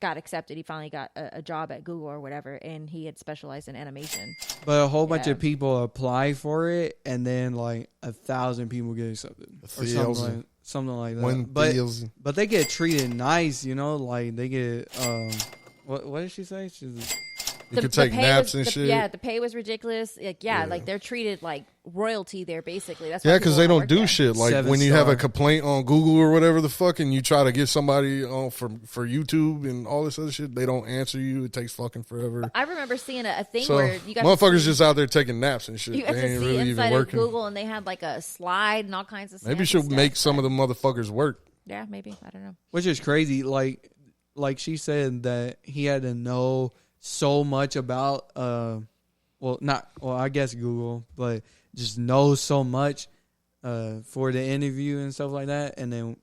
got accepted. He finally got a job at Google or whatever, and he had specialized in animation. But a whole bunch of people apply for it, and then like 1,000 people get accepted or something like that. But they get treated nice, like they get what did she say? You could take naps and shit. Yeah, the pay was ridiculous. Like, like they're treated like royalty there, basically. That's because they don't do shit. Like when you have a complaint on Google or whatever the fuck, and you try to get somebody on for YouTube and all this other shit, they don't answer you. It takes fucking forever. But I remember seeing a thing where you got motherfuckers just out there taking naps and shit. You got they to ain't see really inside even of working. Google, and they had like a slide and all kinds of stuff. Maybe she'll make some of the motherfuckers work. Yeah, maybe. I don't know. Which is crazy. Like she said that he had to know so much about I guess Google, but just know so much for the interview and stuff like that, and then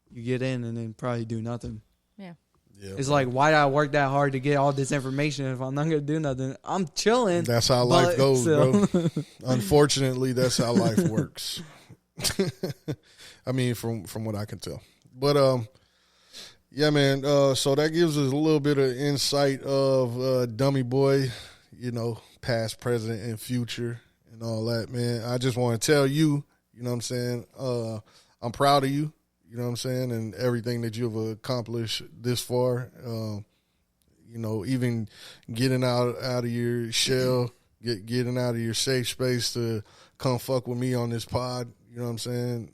you get in and then probably do nothing. Yeah. It's like, why did I work that hard to get all this information if I'm not gonna do nothing? I'm chilling. That's how life goes, bro. Unfortunately, that's how life works. I mean, from what I can tell. But yeah, man. So that gives us a little bit of insight of Dummy Boy, past, present, and future, and all that, man. I just want to tell you, you know what I'm saying? I'm proud of you, you know what I'm saying, and everything that you've accomplished this far. Even getting out of your shell, getting out of your safe space to come fuck with me on this pod. You know what I'm saying?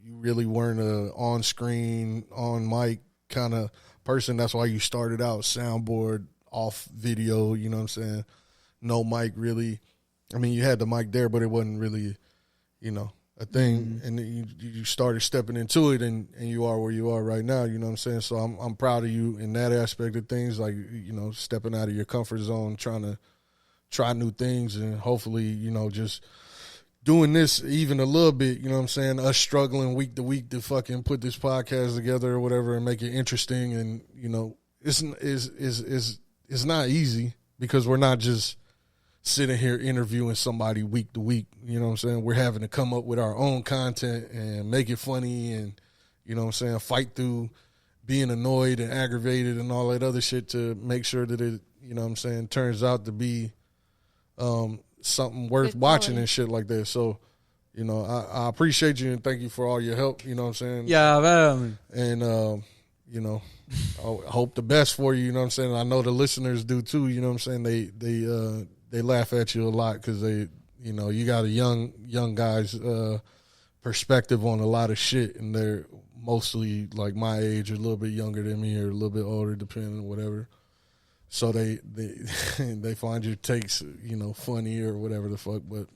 You really weren't a on-screen, on-mic kind of person. That's why you started out soundboard, off video, you know what I'm saying? No mic, really. I mean, you had the mic there, but it wasn't really, a thing. Mm-hmm. And you started stepping into it, and you are where you are right now, you know what I'm saying? So I'm proud of you in that aspect of things, like, stepping out of your comfort zone, trying to try new things, and hopefully, just doing this even a little bit, you know what I'm saying? Us struggling week to week to fucking put this podcast together or whatever and make it interesting. And, it's not easy because we're not just sitting here interviewing somebody week to week. You know what I'm saying? We're having to come up with our own content and make it funny and, you know what I'm saying, fight through being annoyed and aggravated and all that other shit to make sure that it, you know what I'm saying, turns out to be something worth watching and shit like that. So, I appreciate you and thank you for all your help, you know what I'm saying? Yeah, man. And, I hope the best for you, you know what I'm saying? I know the listeners do too, you know what I'm saying? They laugh at you a lot because they, you got a young guy's perspective on a lot of shit, and they're mostly like my age or a little bit younger than me or a little bit older, depending on whatever. So they they find your takes, funny or whatever the fuck. But,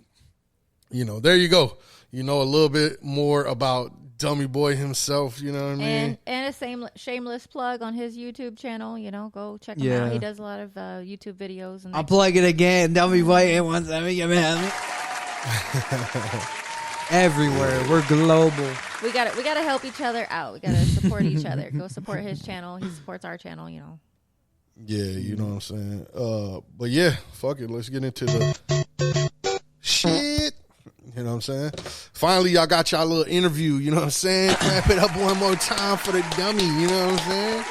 there you go. A little bit more about Dummy Boy himself, you know what I mean? And a shameless plug on his YouTube channel, go check him out. He does a lot of YouTube videos. And I'll plug it again. Dummy Boy, everywhere. We're global. We gotta help each other out. We gotta support each other. Go support his channel. He supports our channel, Yeah, you know what I'm saying? But yeah, fuck it. Let's get into the shit. You know what I'm saying? Finally, y'all got y'all little interview. You know what I'm saying? Clap it up one more time for the dummy. You know what I'm saying?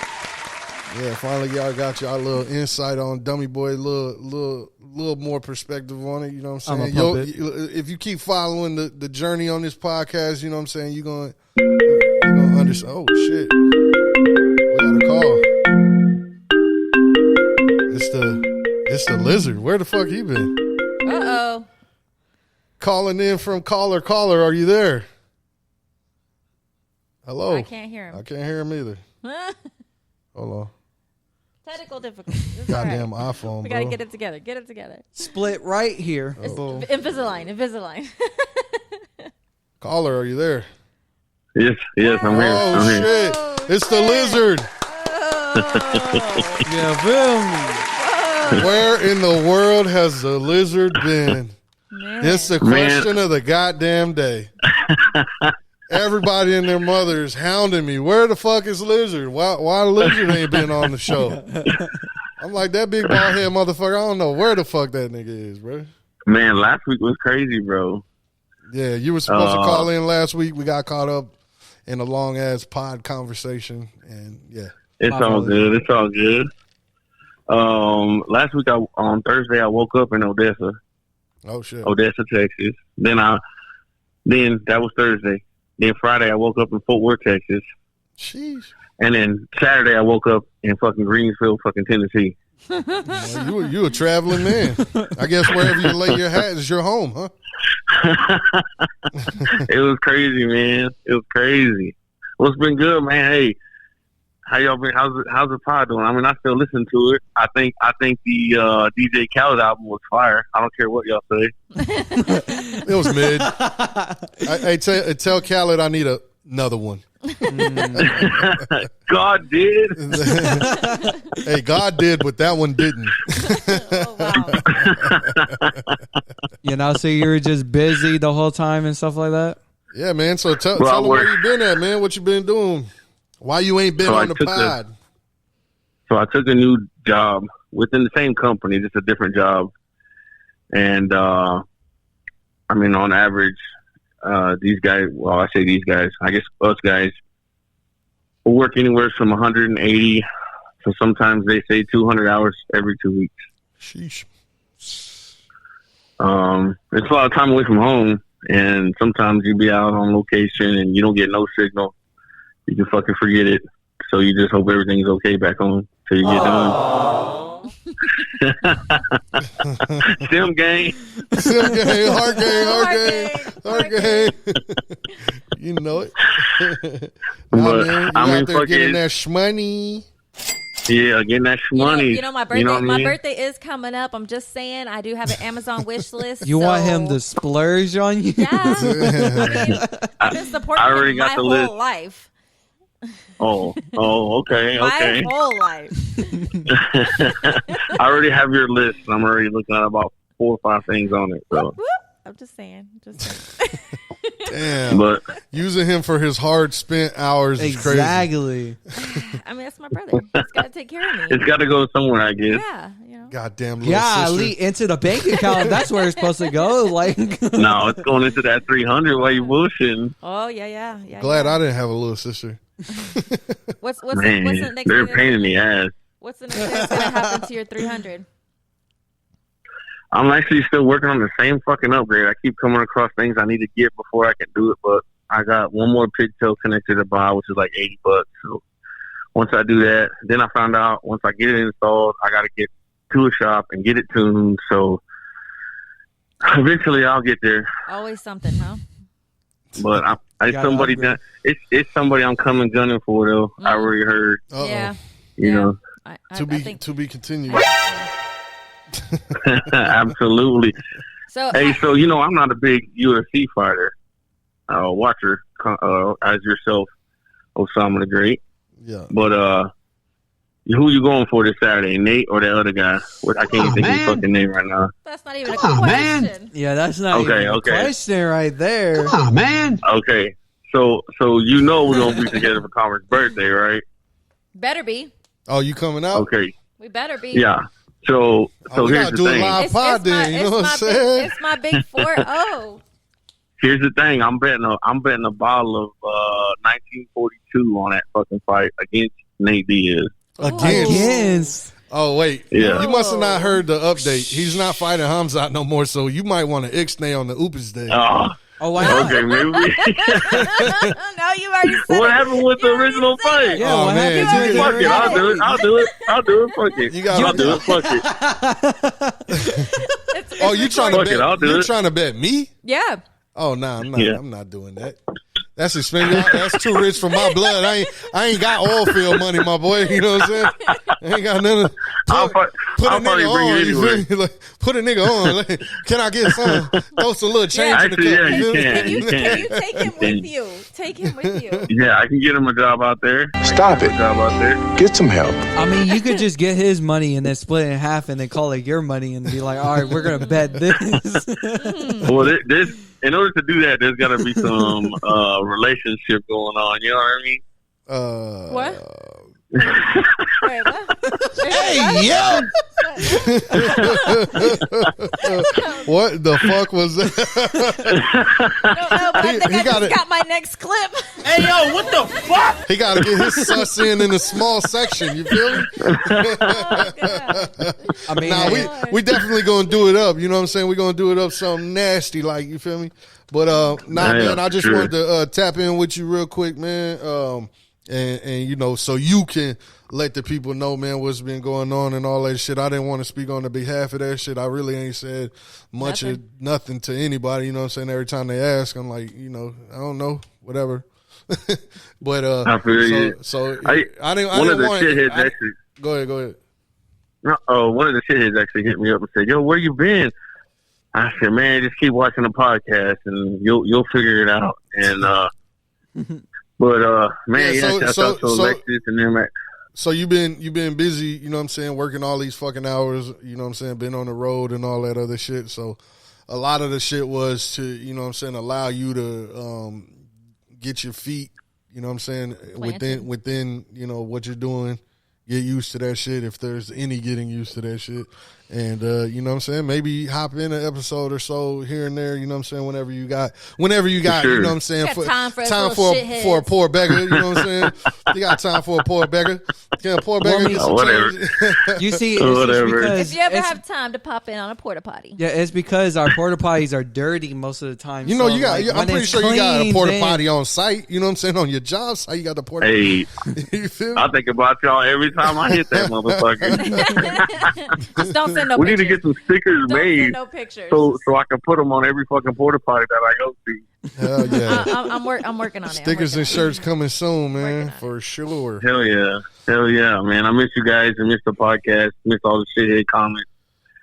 Yeah, finally, y'all got y'all little insight on Dummy Boy, little more perspective on it. You know what I'm saying? If you keep following the journey on this podcast, you know what I'm saying? You're going understand. Oh shit! We got a call. It's the lizard. Where the fuck he been? Uh-oh. Calling in from caller. Are you there? Hello. I can't hear him. I can't hear him either. Hold on. Technical difficulties. Goddamn right. iPhone, We bro. gotta get it together. Split right here. Oh. Invisalign. Caller, are you there? Yes, I'm here. Oh, I'm here. shit. It's the lizard. Yeah, feel me. Where in the world has the lizard been? Man. It's the question of the goddamn day. Everybody and their mother is hounding me. Where the fuck is Lizard? Why Lizard ain't been on the show? I'm like, that big bald head motherfucker, I don't know where the fuck that nigga is, bro. Man, last week was crazy, bro. Yeah, you were supposed to call in last week. We got caught up in a long-ass pod conversation, and yeah. It's all good. Last week, on Thursday, I woke up in Odessa. Oh, shit. Odessa, Texas. Then that was Thursday. Then Friday, I woke up in Fort Worth, Texas. Sheesh. And then Saturday, I woke up in fucking Greensville, fucking Tennessee. Well, you a traveling man. I guess wherever you lay your hat is your home, huh? It was crazy, man. It was crazy. Well, it's been good, man. Hey, how y'all been? How's the pod doing? I mean, I still listen to it. I think the DJ Khaled album was fire. I don't care what y'all say. It was mid. Tell Khaled I need another one. God did. Hey, God did, but that one didn't. Oh, wow. So you were just busy the whole time and stuff like that? Yeah, man. So tell them where you been at, man. What you been doing? Why you ain't been on the pod? So I took a new job within the same company, just a different job. And, I mean, on average, these guys, well, I say these guys, I guess us guys, will work anywhere from 180 to sometimes they say 200 hours every 2 weeks. Sheesh. It's a lot of time away from home, and sometimes you be out on location and you don't get no signal. You can fucking forget it. So you just hope everything's okay back home till you get done. Sim gang. Hard game. You know it. But, man, you out there getting that shmoney. Yeah, getting that money. You know, my birthday. My birthday is coming up. I'm just saying, I do have an Amazon wish list. You want him to splurge on you? Yeah, I mean, I've been supporting him my whole life. Oh, okay. My whole life. I already have your list. I'm already looking at about 4 or 5 things on it. So. Whoop, whoop. I'm just saying. Damn. But using him for his hard spent hours is crazy. Exactly. I mean, that's my brother. He's got to take care of me. It's got to go somewhere, I guess. Yeah, you know. Goddamn little sister. Into the bank account. That's where it's supposed to go. Like, no, it's going into that 300 while you bullshitting. Oh yeah. Glad I didn't have a little sister. What's Man, the next? they're a pain in the ass. What's the next thing that's gonna happen to your 300? I'm actually still working on the same fucking upgrade. I keep coming across things I need to get before I can do it, but I got one more pigtail connector to buy, which is like $80. So once I do that, then I found out once I get it installed, I got to get to a shop and get it tuned. So eventually I'll get there. Always something, huh? But it's somebody I'm coming gunning for though. I already heard. Uh-oh. Yeah. You know. I To be continued. Absolutely. So so I'm not a big UFC fighter watcher as yourself, Osama the Great. Yeah. But who you going for this Saturday, Nate or the other guy? I can't even think of his fucking name right now. That's not even a question. Man. Yeah, that's not even a question right there. Come on, man. Okay. So we're gonna be together for Connor's birthday, right? Better be. Oh, you coming out? Okay. We better be. Yeah. So we here's gotta the do thing. a live pod then. You know what I'm saying? It's my big 4-0. Here's the thing. I'm betting a bottle of 1942 on that fucking fight against Nate Diaz. Against? Oh wait. Yeah. You must have not heard the update. He's not fighting Hamzat no more, so you might want to ixnay on the Upas day. Oh, Oh, why not? Okay, maybe. No, you already said What it. happened with the original fight? Yeah, Oh, what man, happened? you Fuck it, I'll do it. Fuck it. You got I'll do it. Fuck it. Oh, you trying to Fuck it, I'll bet? do You it. trying to bet me? Yeah. Oh no, I'm not. Yeah. I'm not doing that. That's expensive. That's too rich for my blood. I ain't got oil field money, my boy. You know what I'm saying? I ain't got none of. I'll Put a probably nigga bring on. it You anyway. feel me? Like, put a nigga on. Like, can I get some? Throw some little change in the Actually, cup. yeah, you can. Can you can. take him with you? Take him with you. Yeah, I can get him a job out there. Stop it. Job out there. Get some help. I mean, you could just get his money and then split it in half and then call it your money and be like, all right, we're going to bet this. Well, there's in order to do that, there's got to be some relationship going on. You know what I mean? What? Wait, what? Hey, yo! What the fuck was that? No, but I think He I just got it. got my next clip. Hey, yo, what the fuck? He got to get his sus in a small section. You feel me? Oh, God. I mean, Nah, we definitely gonna do it up. You know what I'm saying? We're gonna do it up something nasty, like, you feel me? But Yeah, man, I just sure. wanted to tap in with you real quick, man. And you know, so you can let the people know, man, what's been going on and all that shit. I didn't want to speak on the behalf of that shit. I really ain't said much of nothing to anybody. You know what I'm saying? Every time they ask, I'm like, you know, I don't know, whatever. But I feel you. so I didn't one of the want. shitheads I- actually. Go ahead. One of the shitheads actually hit me up and said, "Yo, where you been?" I said, "Man, just keep watching the podcast and you'll figure it out." And man, Yeah, shout out to Alexis and them. So you've been busy, you know what I'm saying, working all these fucking hours, you know what I'm saying, been on the road and all that other shit. So a lot of the shit was to, you know what I'm saying, allow you to get your feet, you know what I'm saying, within, you know, what you're doing, get used to that shit if there's any getting used to that shit. And you know what I'm saying, maybe hop in an episode or so here and there, you know what I'm saying, whenever you got Sure. you know what I'm saying, Got time for us time little for a shitheads. poor beggar, you know what I'm saying? You got time for a poor beggar. Can a poor beggar get some whatever. change? you see, it's just Whatever. because If you ever it's- have time to pop in on a porta potty. yeah, it's because our porta potties are dirty most of the time. You know, so, you got. like, I'm when pretty it's sure you got a clean, porta then- potty on site. You know what I'm saying? On your job site, you got the porta. Hey, You feel me? I think about y'all every time I hit that motherfucker. Just don't send no We need pictures. to get some stickers Don't made send no pictures. so I can put them on every fucking porta potty that I go to. Hell yeah. I'm working on it. Stickers and shirts coming soon, man, Working on it. for sure. Hell yeah, man! I miss you guys. I miss the podcast. Miss all the shithead comments.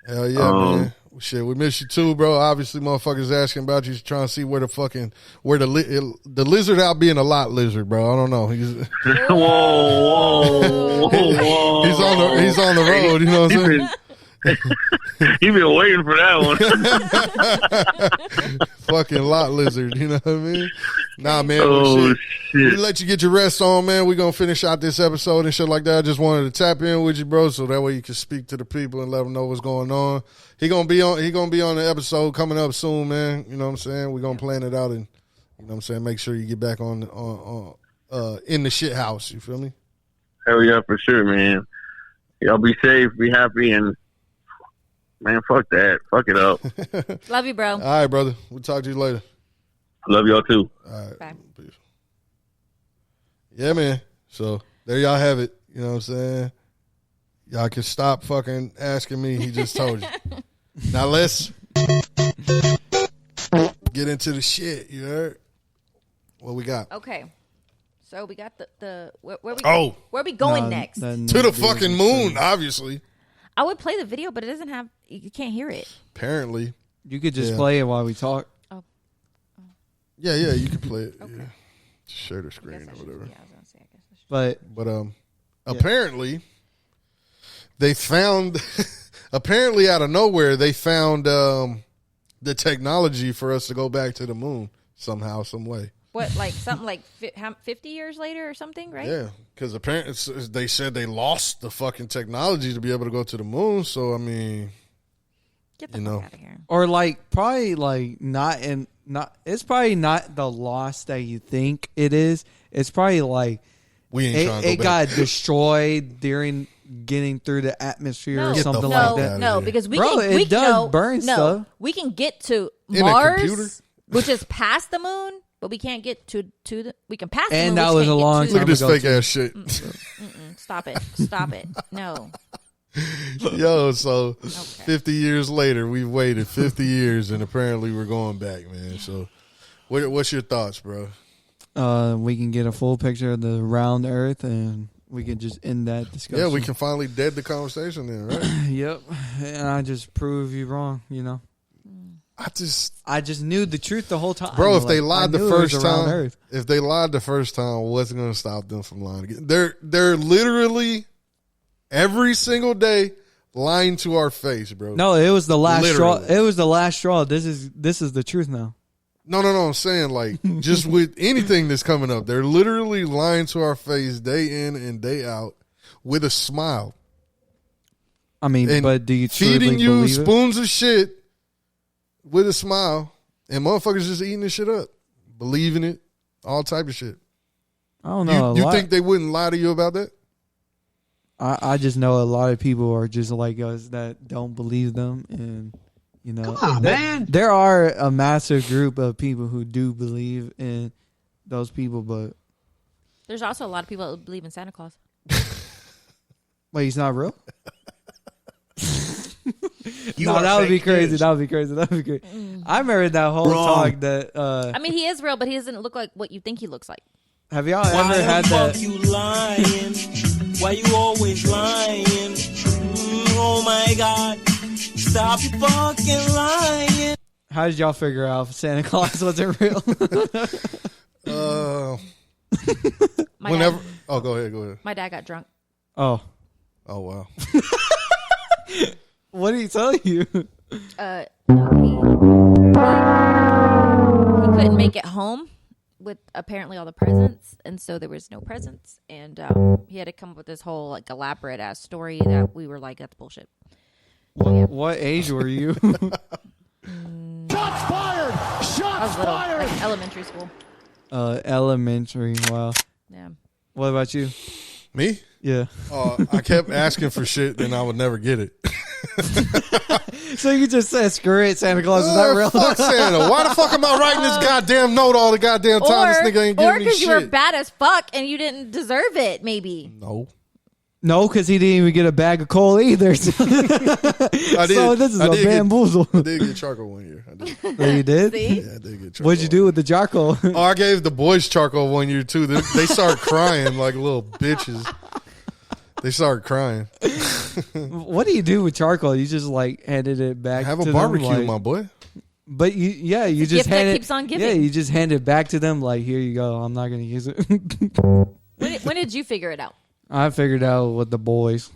Hell yeah, man. Shit, we miss you too, bro. Obviously, motherfuckers asking about you, trying to see where the lizard out being a lot lizard, bro. I don't know. He's Whoa. he's on the road. You know what I'm saying? He been waiting for that one. Fucking lot lizard. You know what I mean? Nah, man. Oh well, We shit! let you get your rest on, man. We're gonna finish out this episode and shit like that. I just wanted to tap in with you, bro, so that way you can speak to the people and let them know what's going on. He gonna be on the episode coming up soon, man. You know what I'm saying? We're gonna plan it out and, you know what I'm saying, make sure you get back on in the shit house. You feel me? Hell yeah, for sure, man. Y'all be safe, be happy, and man, fuck that, fuck it up. Love you, bro. All right, brother. We'll talk to you later. Love y'all too. All right. Bye. Peace. Yeah, man. So there y'all have it. You know what I'm saying? Y'all can stop fucking asking me. He just told you. Now let's get into the shit. You heard? What we got? Okay. So we got the where we where we No, going next? To the fucking moon, obviously. I would play the video, but it doesn't have. You can't hear it. Apparently. You could just Yeah. play it while we talk. Yeah, you can play it. Okay. Yeah. Share the screen or whatever. Yeah, I was gonna say. I guess I should. But Apparently they found apparently out of nowhere they found the technology for us to go back to the moon somehow, some way. What, like something like 50 years later or something, right? Yeah, because apparently they said they lost the fucking technology to be able to go to the moon. So I mean, Get the You fuck know. out of here. or like probably like not. It's probably not the loss that you think it is. It's probably like we ain't trying to it go back. got destroyed during getting through the atmosphere or No, Get the something fuck like that. outta No, here. because we Bro, can. it we does no, burn no, stuff. we can get to In a Mars. computer? which is past the moon, but we can't get to the. We can pass the moon. And that was a long time. Look at this fake ass shit. Stop it! No. Yo, so 50 years later, we've waited 50 years, and apparently we're going back, man. So, what's your thoughts, bro? We can get a full picture of the round Earth, and we can just end that discussion. Yeah, we can finally dead the conversation then, right? Yep, and I just prove you wrong. You know, I just knew the truth the whole time, bro. If they lied the first time, what's going to stop them from lying again? They're literally every single day lying to our face, bro. No, it was the last straw. It was the last straw. This is the truth now. No. I'm saying, like, just with anything that's coming up, they're literally lying to our face day in and day out with a smile. I mean, and but do you feeding you believe spoons of shit with a smile, and motherfuckers just eating this shit up, believing it, all type of shit. I don't know. You think they wouldn't lie to you about that? I just know a lot of people are just like us that don't believe them, and you know, come on, man. There are a massive group of people who do believe in those people, but there's also a lot of people that believe in Santa Claus. Wait, he's not real? No, that would be crazy. That would be crazy. I remember that whole talk that. I mean, he is real, but he doesn't look like what you think he looks like. Have y'all ever had that? You lying? Why you always lying? Oh my God! Stop you fucking lying! How did y'all figure out if Santa Claus wasn't real? Whenever. Oh, go ahead. My dad got drunk. Oh wow. What did he tell you? He couldn't make it home with apparently all the presents, and so there was no presents, and he had to come up with this whole like elaborate ass story that we were like, that's bullshit. What age were you? Shots fired! I was little, like elementary school. Elementary. Wow. Yeah. What about you? Me? Yeah. I kept asking for shit, then I would never get it. So you just said, screw it, Santa Claus is not real? Fuck Santa. Why the fuck am I writing this goddamn note all the goddamn time? This nigga ain't giving me shit. Or because you were bad as fuck and you didn't deserve it, maybe. No, because he didn't even get a bag of coal either. I did. So this is a bamboozle. I did get charcoal one year. I did. Oh, you did? See? Yeah, I did get charcoal. What'd you do with the charcoal? I gave the boys charcoal one year, too. They started crying like little bitches. They started crying. What do you do with charcoal? You just like handed it back Have to a them, barbecue, like, my boy. But you just hand it. Keeps on giving. Yeah, you just hand it back to them. Like, here you go. I'm not gonna use it. When did you figure it out? I figured out with the boys.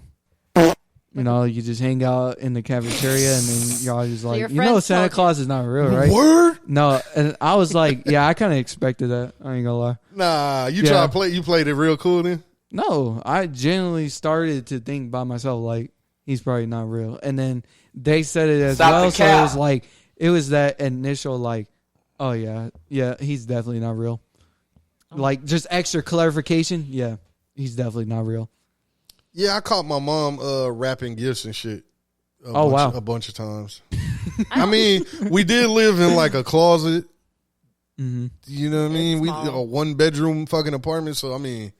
You know, you just hang out in the cafeteria, and then y'all just like, you know, Santa Claus is not real, right? Word? No, and I was like, yeah, I kind of expected that. I ain't gonna lie. Nah, you tried to play. You played it real cool then. No, I genuinely started to think by myself like he's probably not real, and then they said it as well. So it was like it was that initial like, oh yeah, he's definitely not real. Like just extra clarification. Yeah, he's definitely not real. Yeah, I caught my mom wrapping gifts and shit. A bunch of times. I mean, we did live in like a closet. Mm-hmm. You know what I mean? We a 1-bedroom fucking apartment. So I mean,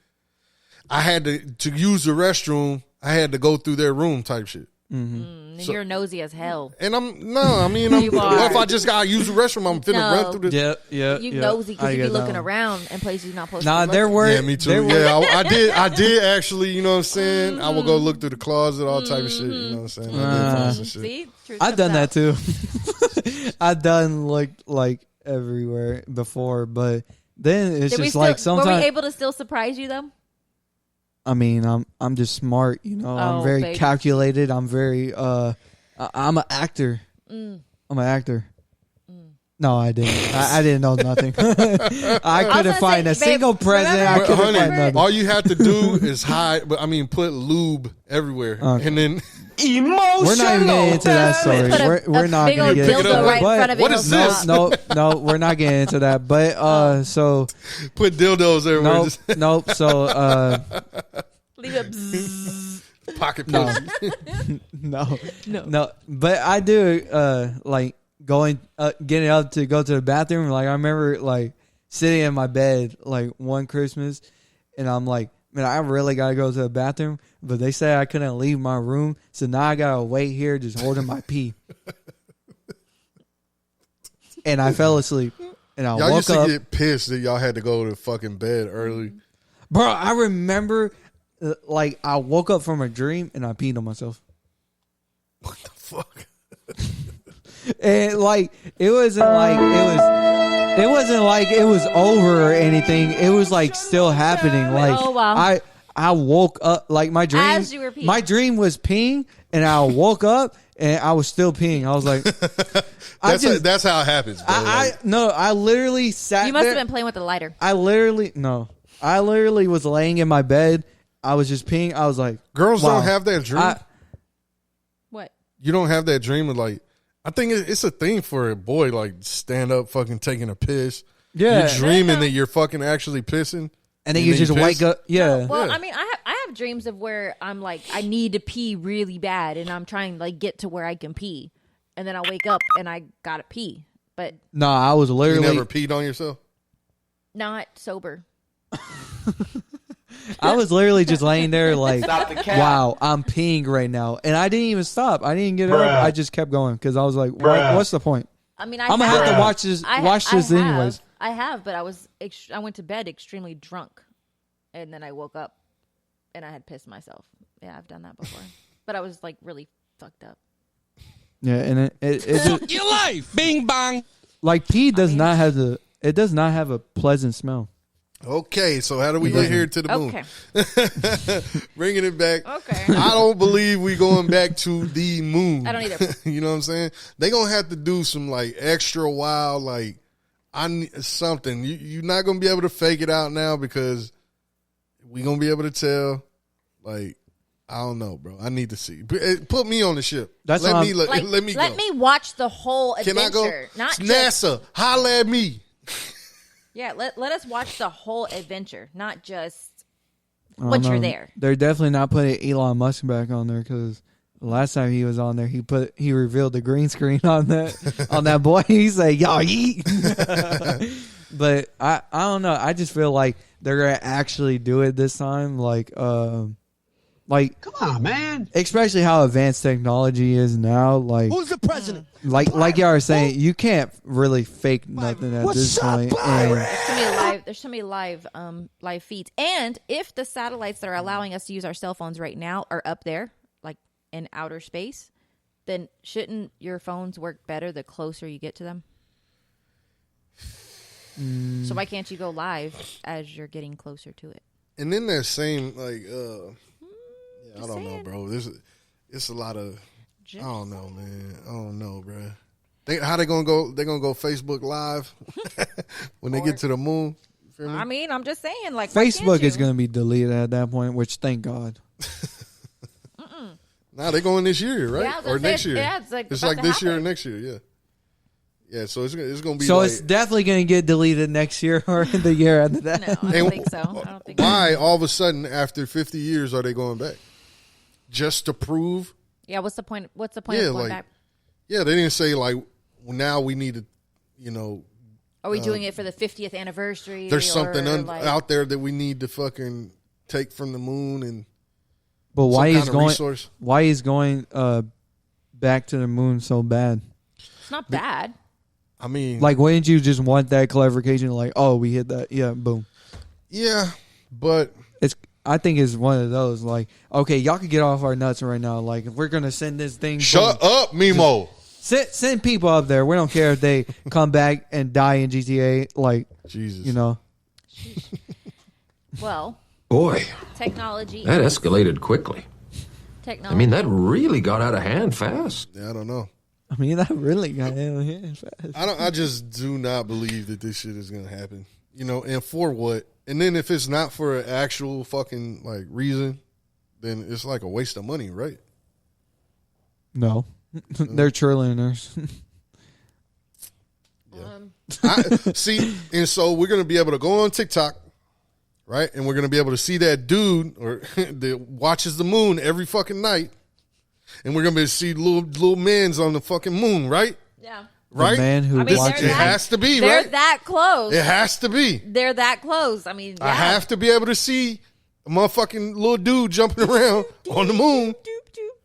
I had to use the restroom. I had to go through their room type shit. Mm-hmm. So, you're nosy as hell. And what if I just gotta use the restroom? I'm finna run through the. Yeah. You nosy because you be looking around in places you're not supposed to. Nah, there were. Yeah, me too. Yeah, I did actually. You know what I'm saying? Mm-hmm. I would go look through the closet, all type of shit. You know what I'm saying? I did find some shit. See, I've done that too. I've done like everywhere before, but then it's just like sometimes. Were we able to still surprise you though? I mean, I'm just smart, you know. I'm very calculated. I'm very I'm an actor. I'm an actor. No, I didn't. I didn't know nothing. I couldn't find a single present. I couldn't find nothing. All you have to do is hide. But I mean, put lube everywhere, and then. Emotional. We're not even getting into that story. We're not going to get into that. Right what is this? No, we're not getting into that. But so put dildos everywhere. Nope. So leave it. Pocket pills. No. But I do like getting up to go to the bathroom. Like I remember like sitting in my bed like one Christmas, and I'm like, man, I really gotta go to the bathroom. But they said I couldn't leave my room, so now I gotta wait here just holding my pee. And I fell asleep. And I y'all woke used to up. get pissed that y'all had to go to fucking bed early. Bro, I remember like I woke up from a dream and I peed on myself. What the fuck? And like it wasn't like it was over or anything. It was like still happening. Like Oh, wow. I woke up like my dream. As you were peeing. My dream was peeing, and I woke up and I was still peeing. I was like, that's how it happens, bro. I literally sat. You must there. have been playing with the lighter. I literally was laying in my bed. I was just peeing. I was like, girls wow. don't have that dream. What? You don't have that dream of like. I think it's a thing for a boy, like stand up, fucking taking a piss. Yeah, you're dreaming that you're fucking actually pissing, and then you just wake up. Yeah. Well, Yeah. I mean, I have dreams of where I'm like, I need to pee really bad, and I'm trying to like get to where I can pee, and then I wake up and I gotta pee, but No, I was You literally. never peed on yourself. not sober. I was literally just laying there like, wow, I'm peeing right now. And I didn't even stop. I didn't get up. I just kept going because I was like, what's the point? I mean, I'm going to have to watch this anyways. I have, but I went to bed extremely drunk, and then I woke up, and I had pissed myself. Yeah, I've done that before, but I was like really fucked up. Yeah, and it just, Your life, bing bang. like pee does not have a pleasant smell. Okay, so how do we get here to the moon? Okay. Bringing it back. Okay. I don't believe we going back to the moon. I don't either. You know what I'm saying? They gonna have to do some like extra wild, like I need something. You're not gonna be able to fake it out now because we gonna be able to tell. Like I don't know, bro. I need to see. Put me on the ship. That's let what me I'm- let me go. Let me watch the whole Can adventure. I go? Not It's just, NASA. Holla at me. yeah. Let us watch the whole adventure, not just I don't once you're know. there. They're definitely not putting Elon Musk back on there because the last time he was on there, he revealed the green screen on that boy. He said, "Y'all eat." But I don't know. I just feel like they're gonna actually do it this time. Like come on, man. Especially how advanced technology is now. Like Who's the president? like y'all are saying, you can't really fake nothing at this point. And There's so many live feeds, and if the satellites that are allowing us to use our cell phones right now are up there, like in outer space, then shouldn't your phones work better the closer you get to them? So why can't you go live as you're getting closer to it? And then that same like I don't know, saying. bro. It's a lot of I don't know, man. I don't know, bro. How they gonna go? They gonna go Facebook Live when they get to the moon. You feel me? I mean, I'm just saying, like, why can't Facebook is you? going to be deleted at that point, which thank God. Nah, they going this year, right? Yeah, I was Or gonna next say, year. yeah, it's like it's about like to this year or happen. next year. Yeah, yeah. So it's gonna be. So like, it's definitely going to get deleted next year or the year after that. No, I don't think so. I don't think why all of a sudden after 50 years are they going back? Just to prove? Yeah, what's the point? What's the point Yeah, of going like back? yeah, they didn't say like well, now we need to, you know. Are we doing it for the 50th anniversary? There's something like, out there that we need to fucking take from the moon and. But why some he's kind of going? resource. Why he's going back to the moon so bad? It's not bad. I mean, Like, wouldn't you just want that clarification? Like, oh, we hit that, yeah, boom. yeah, but I think it's one of those. Like, okay, y'all can get off our nuts right now. Like, if we're gonna send this thing. shut boom, up, Mimo. Send people up there. We don't care if they come back and die in GTA. Like, Jesus, you know. Well, Boy, technology. that escalated quickly. Technology. I mean, that really got out of hand fast. Yeah, I don't know. I mean, that really got in fast. I just do not believe that this shit is gonna happen. You know, and for what? And then if it's not for an actual fucking like reason, then it's like a waste of money, right? No, they're trillionaires. See, and so we're gonna be able to go on TikTok, right? And we're gonna be able to see that dude or that watches the moon every fucking night, and we're gonna be able to see little mans on the fucking moon, right? Yeah. Right? The man who watches it has to be, they're right? that close. It has to be. They're that close. I mean, I have to be able to see a motherfucking little dude jumping around on the moon.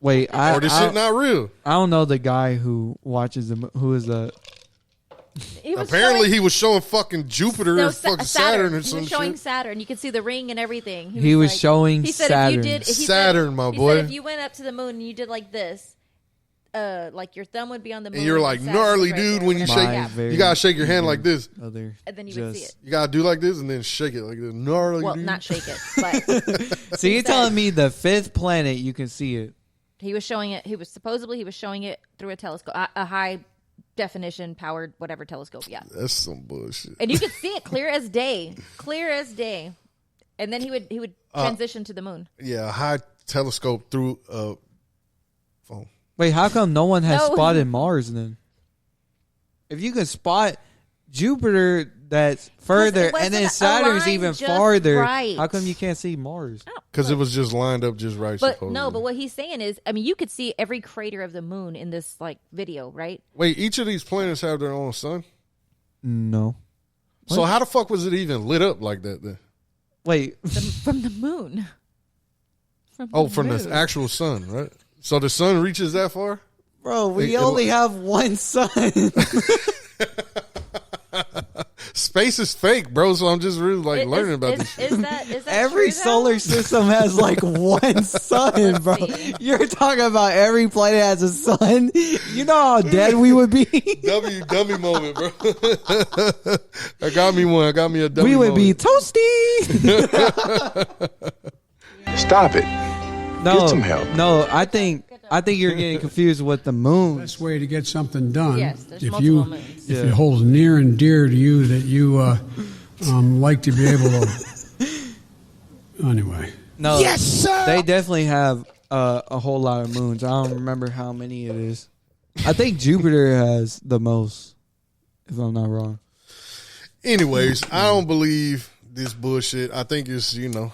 Wait, or this shit not real. I don't know the guy who watches who is the. Apparently, he was showing fucking Jupiter or fucking Saturn or something. He some was showing shit. Saturn. You could see the ring and everything. He was showing he said Saturn. If you did, Saturn, my boy. He said if you went up to the moon and you did like this, like your thumb would be on the moon. And you're like gnarly, dude. When you shake, you gotta shake your hand like this. And then you would see it. You gotta do like this and then shake it like this. Gnarly, well, dude. not shake it, but. So you're telling me the fifth planet you can see it? He was showing it. He was showing it through a telescope, a high definition powered whatever telescope. Yeah, that's some bullshit. And you could see it clear as day. And then he would transition to the moon. Yeah, a high telescope through a phone. Wait, how come no one has spotted Mars then? If you can spot Jupiter that's further and then Saturn's even farther, right. How come you can't see Mars? Because it was just lined up just right. But no, but what he's saying is, I mean, you could see every crater of the moon in this like video, right? Wait, each of these planets have their own sun? No. What? So how the fuck was it even lit up like that then? Wait. From the moon. From the actual sun, right? So the sun reaches that far? Bro, we only have one sun. Space is fake, bro. So I'm just really learning about this shit. Is that every true, solar system has like one sun, bro. You're talking about every planet has a sun. You know how dead we would be. Dummy moment, bro. I got me one. I got me a dummy. We would moment. be toasty. Stop it. No, get some help. No, I think you're getting confused with the moon. The best way to get something done, yes, there's if you moons. if it holds near and dear to you that you like to be able to. Anyway. No. Yes, sir. They definitely have a whole lot of moons. I don't remember how many it is. I think Jupiter has the most, if I'm not wrong. Anyways, I don't believe this bullshit. I think it's a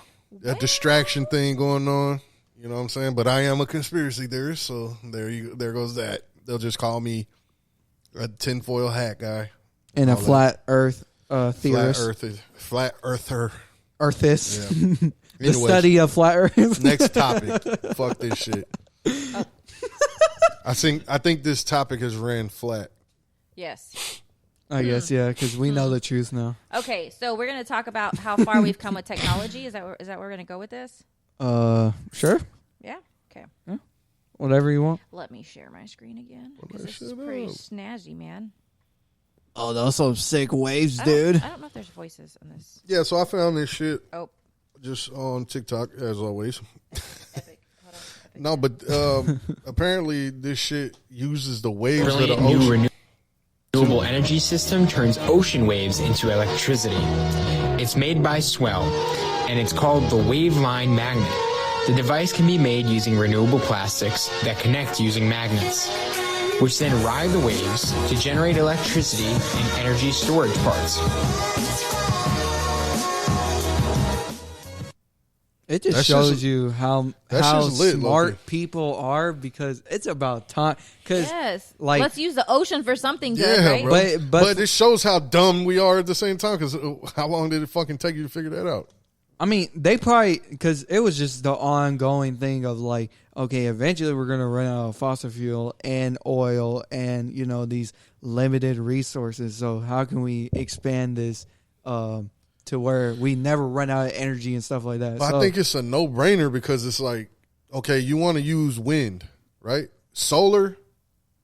distraction thing going on. You know what I'm saying? But I am a conspiracy theorist, so there goes that. They'll just call me a tinfoil hat guy. And a flat earth theorist. Flat earther. Earthist. Yeah. The study of flat earth. Next topic. Fuck this shit. I think this topic has ran flat. Yes. I guess, yeah, because we know the truth now. Okay, so we're going to talk about how far we've come with technology. Is that where we're going to go with this? Sure. Yeah. Okay. Yeah. Whatever you want. Let me share my screen again because this is pretty snazzy, man. Oh, those some sick waves, I dude. don't know if there's voices on this. Yeah, so I found this shit. Oh. Just on TikTok as always. Epic. Hold on. Epic. No, but apparently this shit uses the waves of the ocean. Renewable energy system turns ocean waves into electricity. It's made by Swell, and it's called the Waveline Magnet. The device can be made using renewable plastics that connect using magnets, which then ride the waves to generate electricity and energy storage parts. It just shows you how smart people are because it's about time. Yes, let's use the ocean for something good, right? Bro. But it shows how dumb we are at the same time. Because how long did it fucking take you to figure that out? I mean, they probably because it was just the ongoing thing of like, okay, eventually we're gonna run out of fossil fuel and oil and these limited resources. So how can we expand this? To where we never run out of energy and stuff like that. But I think it's a no-brainer because it's like, okay, you want to use wind, right? Solar,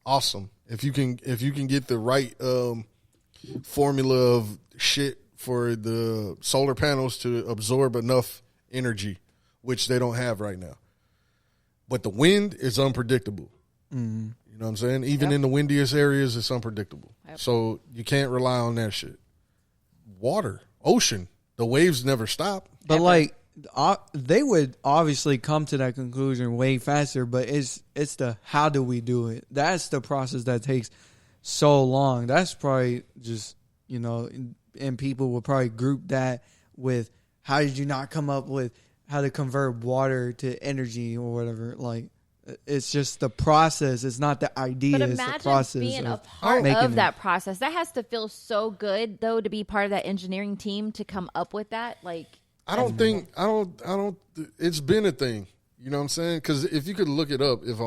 awesome. If you can get the right formula of shit for the solar panels to absorb enough energy, which they don't have right now. But the wind is unpredictable. Mm-hmm. You know what I'm saying? Even in the windiest areas, it's unpredictable. Yep. So you can't rely on that shit. Water. Ocean, the waves never stop. But like, they would obviously come to that conclusion way faster. But it's the how do we do it? That's the process that takes so long. That's probably just and people would probably group that with how did you not come up with how to convert water to energy or whatever? Like It's just the process. It's not the idea. But it's the imagine process being a of part making of it. that process. That has to feel so good, though, to be part of that engineering team to come up with that. Like, I don't. It's been a thing. You know what I'm saying? Because if you could look it up, if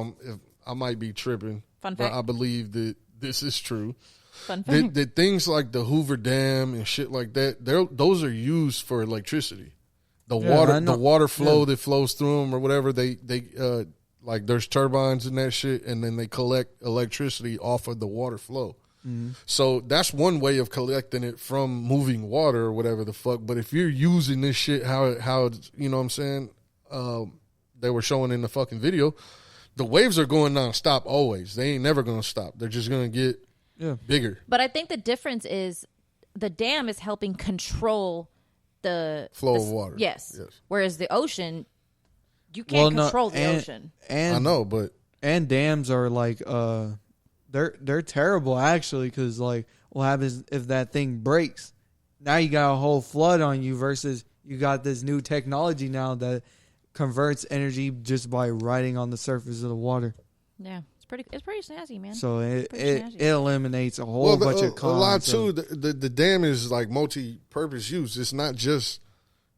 I might be tripping, Fun but fact. I believe that this is true. Fun fact. That things like the Hoover Dam and shit like that, those are used for electricity. The water flow that flows through them or whatever, they like there's turbines and that shit, and then they collect electricity off of the water flow. Mm-hmm. So that's one way of collecting it from moving water or whatever the fuck. But if you're using this shit, how you know what I'm saying? They were showing in the fucking video, the waves are going nonstop always. They ain't never gonna stop. They're just gonna get bigger. But I think the difference is the dam is helping control the flow of water. Yes. Whereas the ocean, you can't control the ocean. And I know, but dams are like they're terrible actually, because like what happens if that thing breaks? Now you got a whole flood on you versus you got this new technology now that converts energy just by riding on the surface of the water. Yeah, it's pretty snazzy, man. So it eliminates a whole bunch of cons. A lot too. The dam is like multi-purpose use. It's not just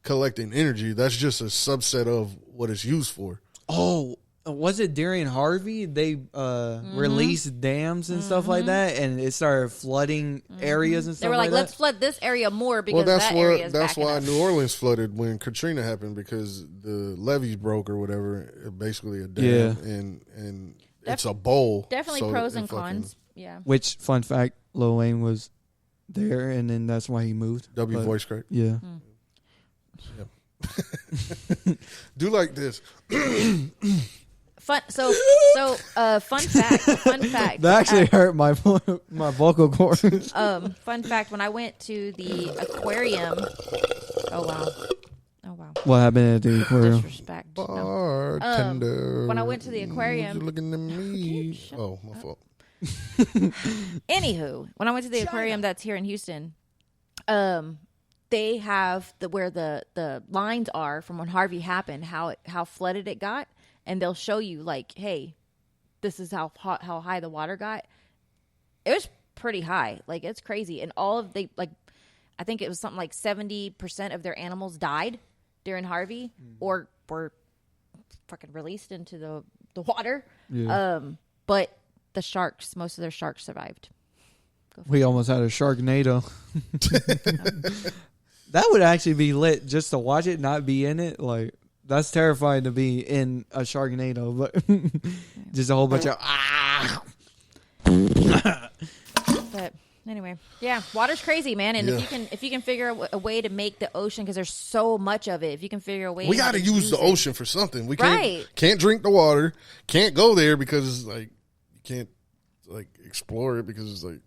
collecting energy. That's just a subset of what it's used for. Oh, was it during Harvey? They released dams and stuff like that, and it started flooding areas and stuff. They were like, that? let's flood this area more because that area is that's why up. New Orleans flooded when Katrina happened, because the levees broke or whatever. Basically a dam, and it's a bowl. Definitely so pros and cons. Yeah. Which, fun fact, Lil Wayne was there, and then that's why he moved. Voice crack. Yeah. Do like this. Fun fact. That actually hurt my vocal cords. Fun fact: when I went to the aquarium, oh wow. What happened at the aquarium? Disrespect. Bartender. When I went to the aquarium, you're looking at me. Oh, my fault. Anywho, when I went to the aquarium that's here in Houston, they have where the lines are from when Harvey happened, how flooded it got. And they'll show you like, hey, this is how high the water got. It was pretty high. Like, it's crazy. And I think it was something like 70% of their animals died during Harvey or were fucking released into the water. Yeah. But the sharks, most of their sharks survived. We almost had a Sharknado. That would actually be lit just to watch it, not be in it. Like, that's terrifying to be in a Sharknado, but just a whole bunch of But anyway, yeah, water's crazy, man. And if you can figure a way to make the ocean, because there's so much of it. If you can figure a way, we got to use the ocean for something. We right. can't drink the water. Can't go there because it's like you can't like explore it because it's like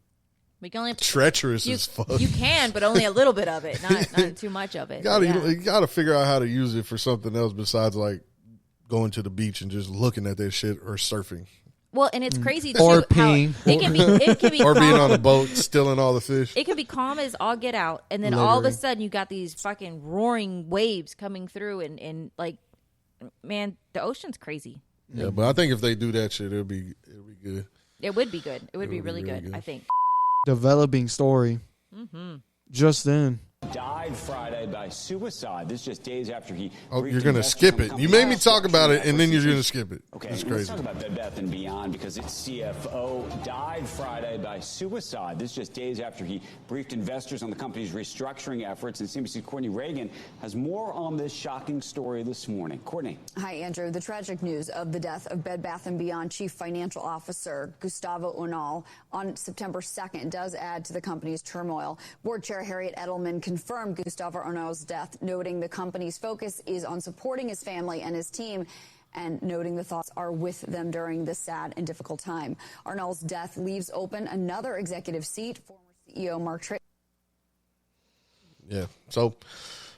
we can only treacherous as fuck. You can, but only a little bit of it, not too much of it. You got to figure out how to use it for something else besides like going to the beach and just looking at that shit or surfing. Well, and it's crazy too. Or peeing. It can be or calm. Being on a boat stealing all the fish. It can be calm as all get out, and then all of a sudden you got these fucking roaring waves coming through, and like, man, the ocean's crazy. Yeah, but I think if they do that shit, it'll be good. It would be good. It would be really good. I think. Developing story. Just then. Died Friday by suicide. This just days after he. Oh, you're going to skip it. You made me talk about it, and then you're going to skip it. Okay, it's let's crazy. talk about Bed Bath & Beyond because its CFO died Friday by suicide. This just days after he briefed investors on the company's restructuring efforts. And CNBC's Courtney Reagan has more on this shocking story this morning. Courtney. Hi, Andrew. The tragic news of the death of Bed Bath & Beyond Chief Financial Officer Gustavo Unal on September 2nd does add to the company's turmoil. Board Chair Harriet Edelman confirmed Gustavo Unal's death, noting the company's focus is on supporting his family and his team, and noting the thoughts are with them during this sad and difficult time. Arnold's death leaves open another executive seat. Former CEO Mark Trey. Yeah. So,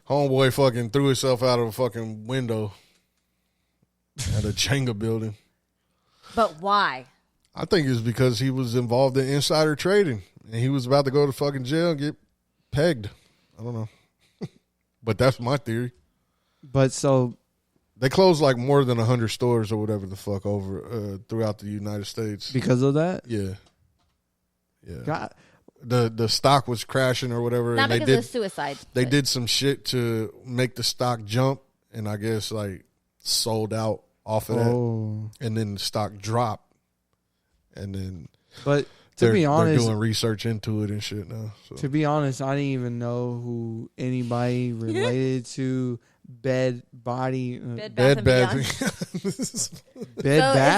homeboy fucking threw himself out of a fucking window at a Jenga building. But why? I think it's because he was involved in insider trading, and he was about to go to fucking jail and get pegged. I don't know. But that's my theory. But so They closed like more than 100 stores or whatever the fuck over throughout the United States because of that. Yeah. God. The stock was crashing or whatever. Not and because of suicide. They did some shit to make the stock jump, and I guess like sold out off of that, and then the stock dropped, and then. But to be honest, they're doing research into it and shit now. So. To be honest, I didn't even know who anybody related to Bed Bath and Beyond.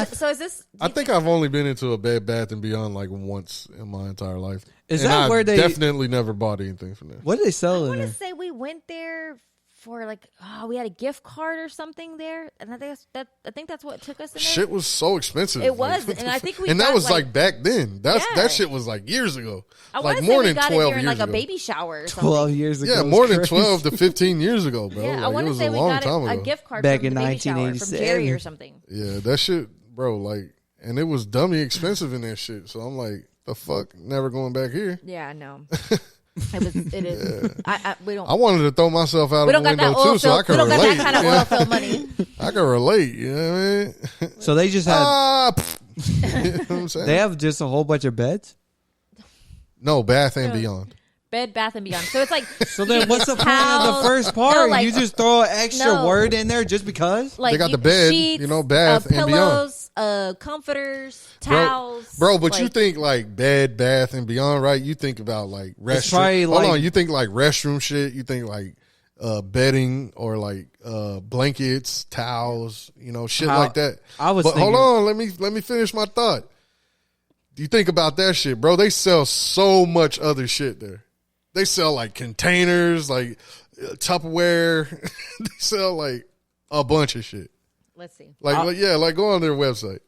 So is this? I think I've only been into a Bed Bath and Beyond like once in my entire life. Is that where they definitely never bought anything from there? What did they sell I in there? want to say we went there for like we had a gift card or something there, and I think that's what took us in there. Shit was so expensive. It was, and I think we and got, that was like back then. That shit was like years ago. I like more than got 12 it during years like ago. a baby shower or something. 12 years ago. Yeah, more than 12 to 15 years ago, bro. Yeah, like, I want to say we got a gift card back from in the baby shower 1987 from Jerry or something. Yeah, that shit, bro. Like, and it was dummy expensive in that shit. So I'm like, the fuck, never going back here. Yeah, I know. It is. Yeah. We don't. I wanted to throw myself out of the window too, so I can relate. We don't got that kind of oil fill money. I can relate. You know what I mean? So they just have. You know what I'm saying? They have just a whole bunch of beds. No, Bath and Beyond. Bed Bath and Beyond. So it's like. So then, what's the point of the first part? No, like, you just throw an extra word in there just because. Like they got the bed, sheets, Bath and pillows, Beyond. Comforters, towels, bro. But like, you think like Bed Bath and Beyond, right? You think about like restroom. Hold on, you think like restroom shit. You think like bedding or like blankets, towels, shit like that. But hold on, let me finish my thought. You think about that shit, bro. They sell so much other shit there. They sell like containers, like Tupperware. They sell like a bunch of shit. Let's see. Like go on their website.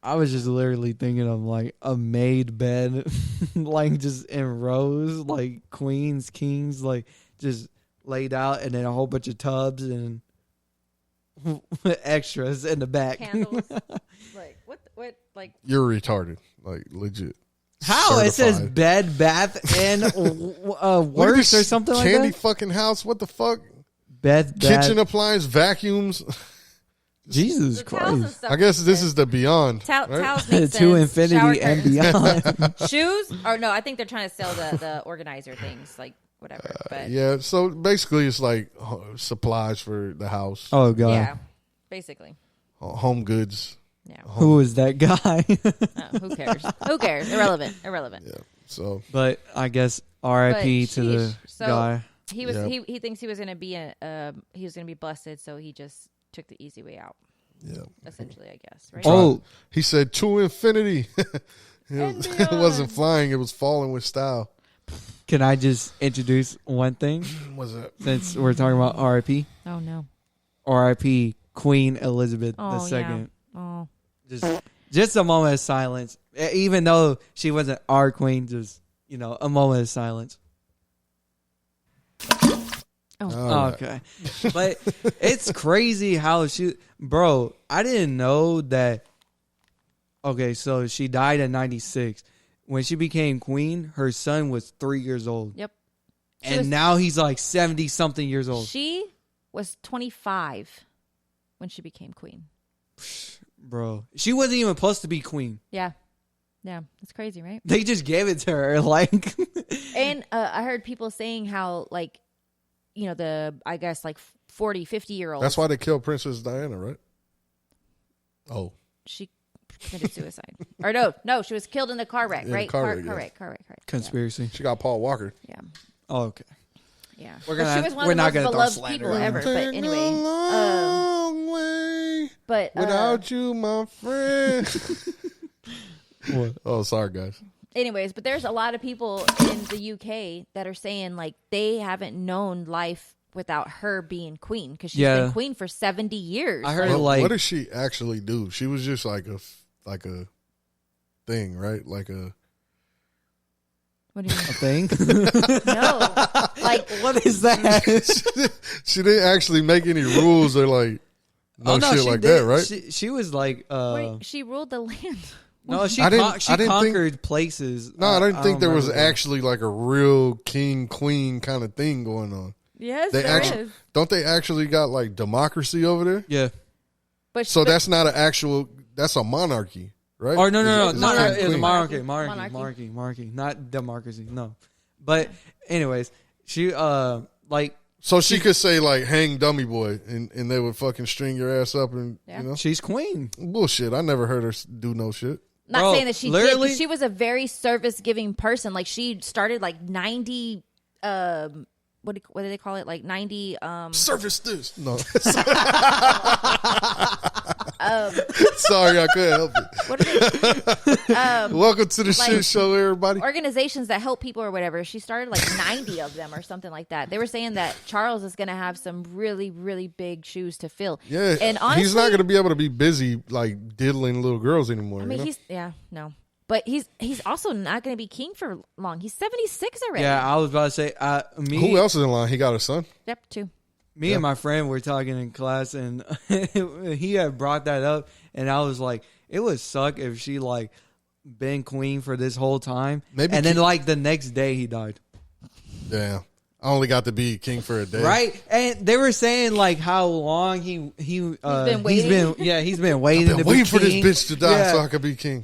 I was just literally thinking of like a made bed, like just in rows, like queens, kings, like just laid out, and then a whole bunch of tubs and extras in the back. Candles. Like what? Like you're retarded. Like legit. How certified. It says Bed Bath and Worse or something like that. Candy fucking house. What the fuck? Kitchen appliance, vacuums. Jesus Christ! I guess this is the Beyond. Towels right? make sense. To infinity Shower and beyond. Shoes? Or no, I think they're trying to sell the organizer things, like whatever. But yeah, so basically it's like supplies for the house. Oh god. Yeah, basically. Home goods. Yeah. Who is that guy? Who cares? Who cares? Irrelevant. Yeah. So, but I guess R.I.P. to the guy. He was. He thinks he was going to be he was going to be busted, so he just took the easy way out. Yeah. Essentially, I guess. Right? Oh, he said to infinity. It wasn't flying; it was falling with style. Can I just introduce one thing? What's that? Since we're talking about R.I.P. Oh no. R.I.P. Queen Elizabeth II. Yeah. Oh. Just a moment of silence. Even though she wasn't our queen, just a moment of silence. Oh, okay. But it's crazy how bro, I didn't know that. Okay, so she died at 96. When she became queen, her son was 3 years old. Yep. And now he's like 70-something years old. She was 25 when she became queen. Bro, she wasn't even supposed to be queen. Yeah. Yeah, it's crazy, right? They just gave it to her, like. And I heard people saying how, like, I guess, like, 40, 50-year-olds. That's why they killed Princess Diana, right? Oh. She committed suicide. Or no, she was killed in the car wreck, right? Car wreck. Conspiracy. She got Paul Walker. Yeah. Oh, okay. Yeah. We're not going to throw slander people ever, but anyway. Long way without you, my friend. What? Oh, sorry, guys. Anyways, but there's a lot of people in the UK that are saying like they haven't known life without her being queen because she's been queen for 70 years. I heard what does she actually do? She was just like a thing, right? Like a. What do you mean? A thing? No. Like what is that? She didn't actually make any rules or like shit like that, right? She was like wait, she ruled the land. No, she conquered places. No, I didn't think there was actually like a real king queen kind of thing going on. Yes, don't they actually got like democracy over there? Yeah. But that's not an actual. That's a monarchy, right? Or no. It's Monarchy. a monarchy, not democracy. No, but anyways, she like. So she could say like "hang dummy boy" and they would fucking string your ass up and you know she's queen. Bullshit. I never heard her do no shit. Not saying that she did. 'Cause she was a very service giving person. Like she started like 90. What do they call it? Like 90 service this. No. Sorry, I couldn't help it. What are they? Welcome to the shit show, everybody. Organizations that help people or whatever. She started like 90 of them or something like that. They were saying that Charles is going to have some really, really big shoes to fill. Yeah, and honestly, he's not going to be able to be busy like diddling little girls anymore. I mean, no. But he's also not going to be king for long. He's 76 already. Yeah, I was about to say. Who else is in line? He got a son? Yep, 2. Me and my friend were talking in class, and he had brought that up, and I was like, it would suck if she like been queen for this whole time, and then like the next day he died. Damn. I only got to be king for a day. Right? And they were saying like how long he's been waiting. He's been waiting I've been waiting for this bitch to die so I could be king.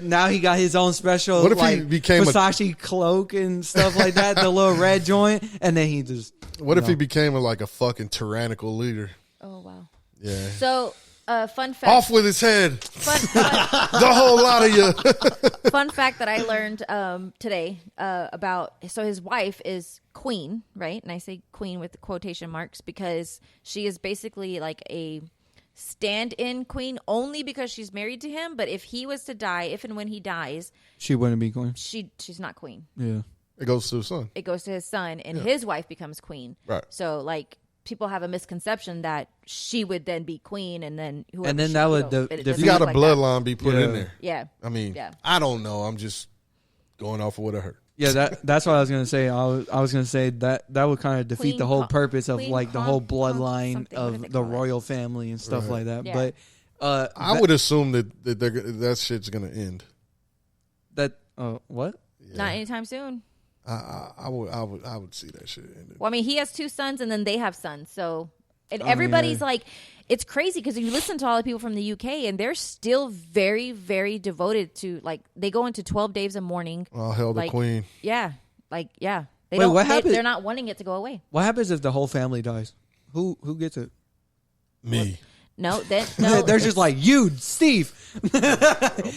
Now he got his own special what if he became Versace cloak and stuff like that, the little red joint, and then he just What if he became like a fucking tyrannical leader? Oh wow. Yeah. So fun fact. Off with his head. The whole lot of you. Fun fact that I learned today about, so his wife is queen, right? And I say queen with quotation marks because she is basically like a stand-in queen only because she's married to him. But if he was to die, if and when he dies, she wouldn't be queen. She's not queen. Yeah. It goes to his son. It goes to his son, and his wife becomes queen. Right. So like, people have a misconception that she would then be queen, and then whoever. And then she that would you got a bloodline be put in there. Yeah. I mean, I don't know. I'm just going off of what I heard. Yeah, that's what I was gonna say. I was gonna say that would kind of defeat the whole purpose of like the whole bloodline of the royal family and stuff like that. Yeah. But I would assume that shit's gonna end. That what? Yeah. Not anytime soon. I would see that shit ended. Well, I mean, he has 2 sons, and then they have sons. So, and everybody's like, it's crazy because you listen to all the people from the UK, and they're still very, very devoted to like they go into 12 days of mourning. Oh, hell, the queen. Yeah, like They Wait, don't. what happened? They're not wanting it to go away. What happens if the whole family dies? Who gets it? Me. No, no. They're just like you, Steve.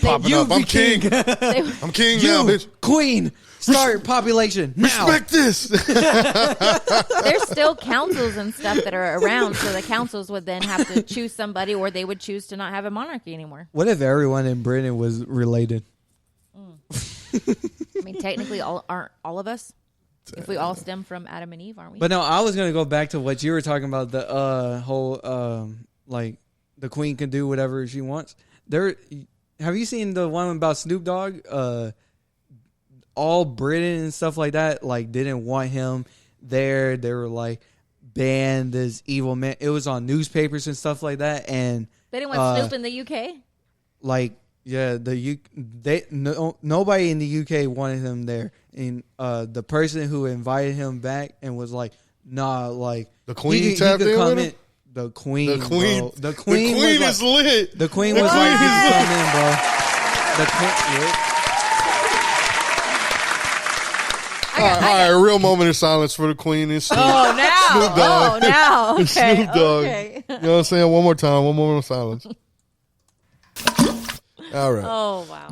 Popping up. I'm king. I'm king now, bitch. Queen. Start population now. Respect this. There's still councils and stuff that are around, so the councils would then have to choose somebody, or they would choose to not have a monarchy anymore. What if everyone in Britain was related? I mean, technically, aren't all of us? If we all stem from Adam and Eve, aren't we? But no, I was gonna go back to what you were talking about. The whole like the queen can do whatever she wants. Have you seen the one about Snoop Dogg? All Britain and stuff like that, like didn't want him there. They were like, ban this evil man. It was on newspapers and stuff like that. And they didn't want Snoop in the UK. Like, yeah, nobody in the UK wanted him there. And the person who invited him back and was like, nah, like the queen tapped in with him? The queen, the queen, bro. The queen is like, lit. The queen was like, you can come in, bro. The queen. Yeah. All right, a real moment of silence for the queen and Snoop. Oh, now. Snoop Dogg. Oh, now. Okay. Snoop Dogg. Okay. You know what I'm saying? One more time. One moment of silence. All right. Oh, wow.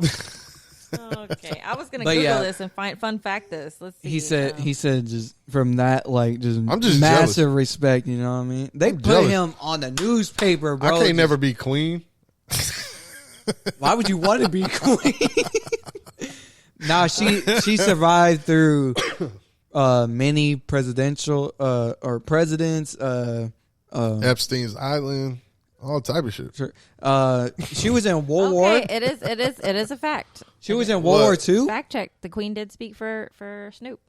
Okay. I was going to Google this and find fun fact this. Let's see. He said just from that, like, I'm just massive jealous. Respect, you know what I mean? They put him on the newspaper, bro. I can't never be queen. Why would you want to be queen? Nah, she survived through many presidential or presidents. Epstein's Island, all type of shit. Sure. She was in World War. It is a fact. She was in World War II. Fact check. The Queen did speak for Snoop.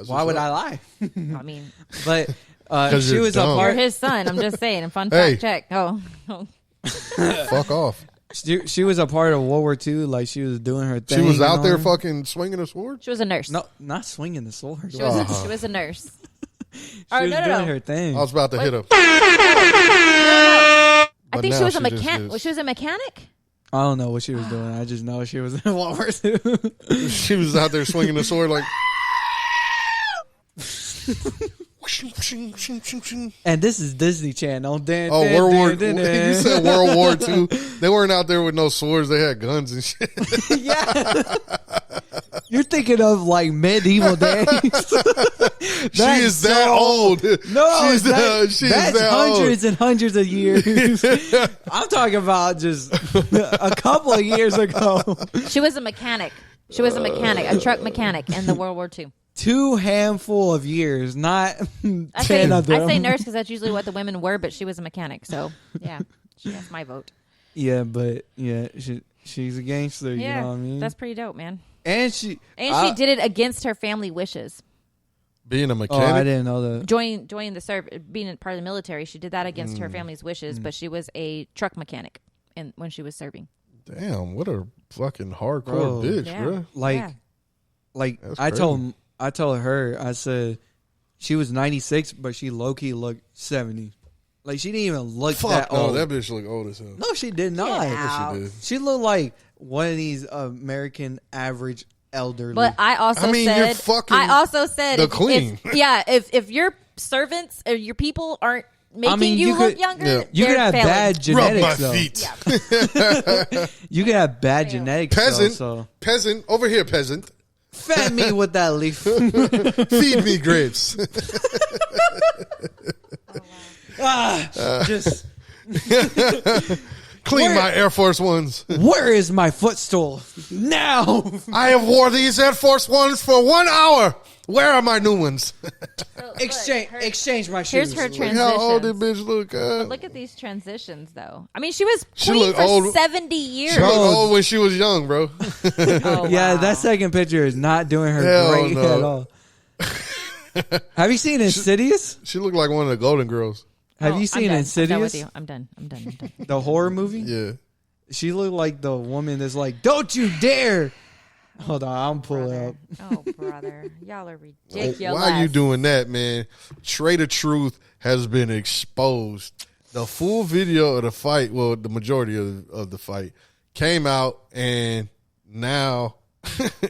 Why would I lie? I mean, but she was dumb. a part. You're his son. I'm just saying. Fun fact check. Oh. Fuck off. She was a part of World War II. Like, she was doing her thing. She was out there fucking swinging a sword? She was a nurse. No, not swinging the sword. She was a nurse. was doing her thing. I was about to hit her. I think she was a mechanic. mechanic. She was a mechanic? I don't know what she was doing. I just know she was in World War II. She was out there swinging the sword like. And this is Disney Channel. World War. You said World War II. They weren't out there with no swords. They had guns and shit. Yeah. You're thinking of like medieval days. She is that old. No, she's that's that hundreds old. and hundreds of years. I'm talking about just a couple of years ago. She was a mechanic. She was a truck mechanic in the World War II. 2 handful of years, not I 10 of them. I say nurse because that's usually what the women were, but she was a mechanic. So, yeah, she has my vote. Yeah, but she's a gangster, you know what I mean? That's pretty dope, man. And she did it against her family wishes. Being a mechanic? Oh, I didn't know that. Joining the service, being part of the military, she did that against her family's wishes, but she was a truck mechanic when she was serving. Damn, what a fucking hardcore bitch, bro. Like I told her, I said she was 96, but she low-key looked 70. Like, she didn't even look that old. That bitch looked old as hell. No, she did not. Yes, she did. She looked like one of these American average elderly. But I also you're fucking the queen. If your servants or your people aren't making you look younger, you could have failing. bad genetics. Rub my though. feet. You could have bad genetics. Peasant, over here, peasant. Fed me with that leaf. Feed me grapes. Just clean my Air Force Ones. Where is my footstool? Now. I have wore these Air Force Ones for 1 hour. Where are my new ones? Exchange my shoes. Here's her transitions. Look how old this bitch look. Look at these transitions, though. I mean, she was She queen looked for old. 70 years. She looked old when she was young, bro. Yeah, that second picture is not doing her great at all. Have you seen Insidious? She looked like one of the Golden Girls. Have you seen Insidious? I'm done. The horror movie? Yeah. She looked like the woman that's like, don't you dare. Hold on, I'm pulling up. Oh, brother. Y'all are ridiculous. Why are you doing that, man? Trader Truth has been exposed. The full video of the fight, well, the majority of the fight, came out and now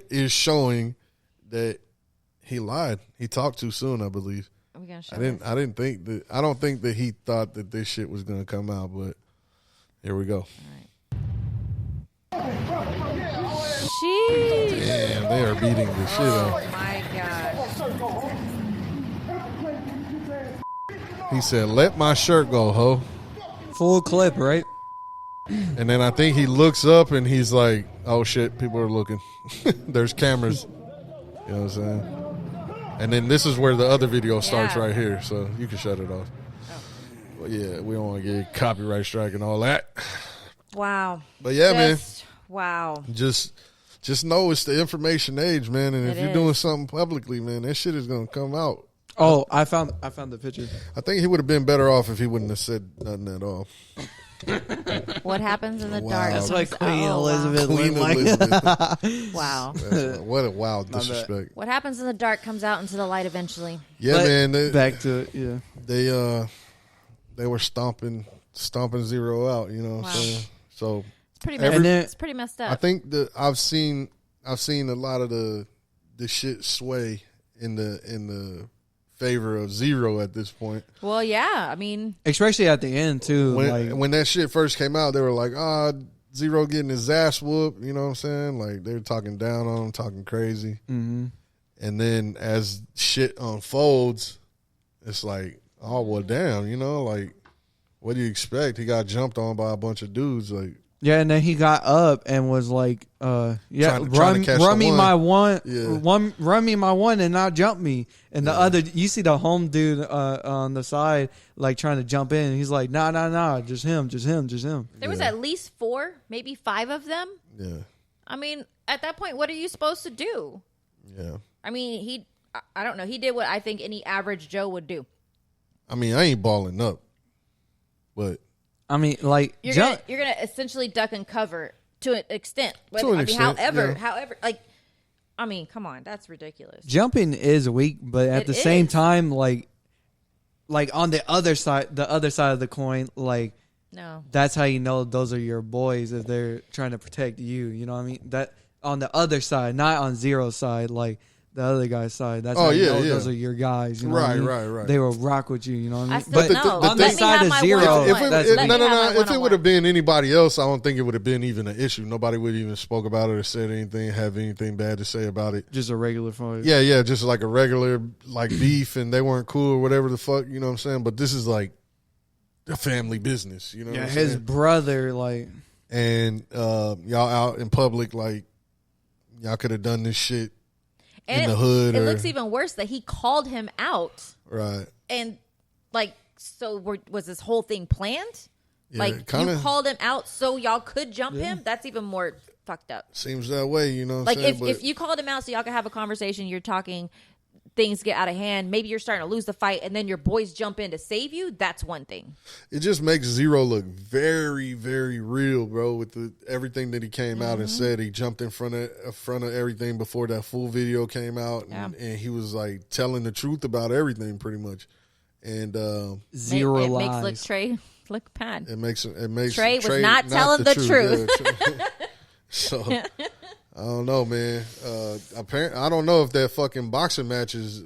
is showing that he lied. He talked too soon, I believe. Are we gonna show I don't think that he thought that this shit was gonna come out, but here we go. All right. Damn, they are beating the shit out. Oh my god. He said, "Let my shirt go, ho." Full clip, right? And then I think he looks up and he's like, "Oh shit, people are looking." There's cameras. You know what I'm saying? And then this is where the other video starts right here, so you can shut it off. But yeah, we don't want to get copyright strike and all that. Wow. But yeah, man. Wow. Just know it's the information age, man. And if you're doing something publicly, man, that shit is gonna come out. Oh, I found the picture. I think he would have been better off if he wouldn't have said nothing at all. What happens in the dark? That's like Queen Elizabeth. Queen Elizabeth. Wow. What a wild disrespect. What happens in the dark comes out into the light eventually. Yeah, man. Back to it. Yeah. They were stomping Zero out. You know what I'm saying? So it's pretty messed up. I think that I've seen a lot of the shit sway in the favor of Zero at this point. Well, yeah, I mean, especially at the end too. When that shit first came out, they were like, Zero getting his ass whooped. You know what I'm saying? Like they were talking down on him, talking crazy. Mm-hmm. And then as shit unfolds, it's like, oh well, damn. You know, like what do you expect? He got jumped on by a bunch of dudes. Like. Yeah, and then he got up and was like, run me my one, run me my one and not jump me. And the other, you see the home dude on the side, like trying to jump in. And he's like, nah, just him. There was at least 4, maybe 5 of them. Yeah. I mean, at that point, what are you supposed to do? Yeah. I mean, I don't know. He did what I think any average Joe would do. I mean, I ain't balling up, but. I mean, like you're gonna essentially duck and cover to an extent. However, like, I mean, come on, that's ridiculous. Jumping is weak, but at the same time, like like on the other side of the coin, like no, that's how you know those are your boys if they're trying to protect you. You know what I mean? That on the other side, not on Zero's side, like the other guy's side. That's how you know those are your guys. You know right. They will rock with you. You know what I mean? But on the side of Zero, if it would have been anybody else, I don't think it would have been even an issue. Nobody would even spoke about it or said anything, have anything bad to say about it. Just a regular fight. Yeah, just like a regular like beef, and they weren't cool or whatever the fuck. You know what I'm saying? But this is like a family business. You know? Yeah, his brother like, and y'all out in public like y'all could have done this shit. And in the hood. It looks even worse that he called him out. Right. And, like, so was this whole thing planned? Yeah, like, you called him out so y'all could jump him? That's even more fucked up. Seems that way, you know what like, I'm saying? if you called him out so y'all could have a conversation, you're talking, things get out of hand, maybe you're starting to lose the fight, and then your boys jump in to save you, that's one thing. It just makes Zero look very, very real, bro, with everything that he came out and said. He jumped in front of everything before that full video came out, and he was like telling the truth about everything pretty much. And Zero it lies. makes Trey look bad. It makes Trey was not telling the truth. Yeah, so I don't know, man. Apparently, I don't know if that fucking boxing match is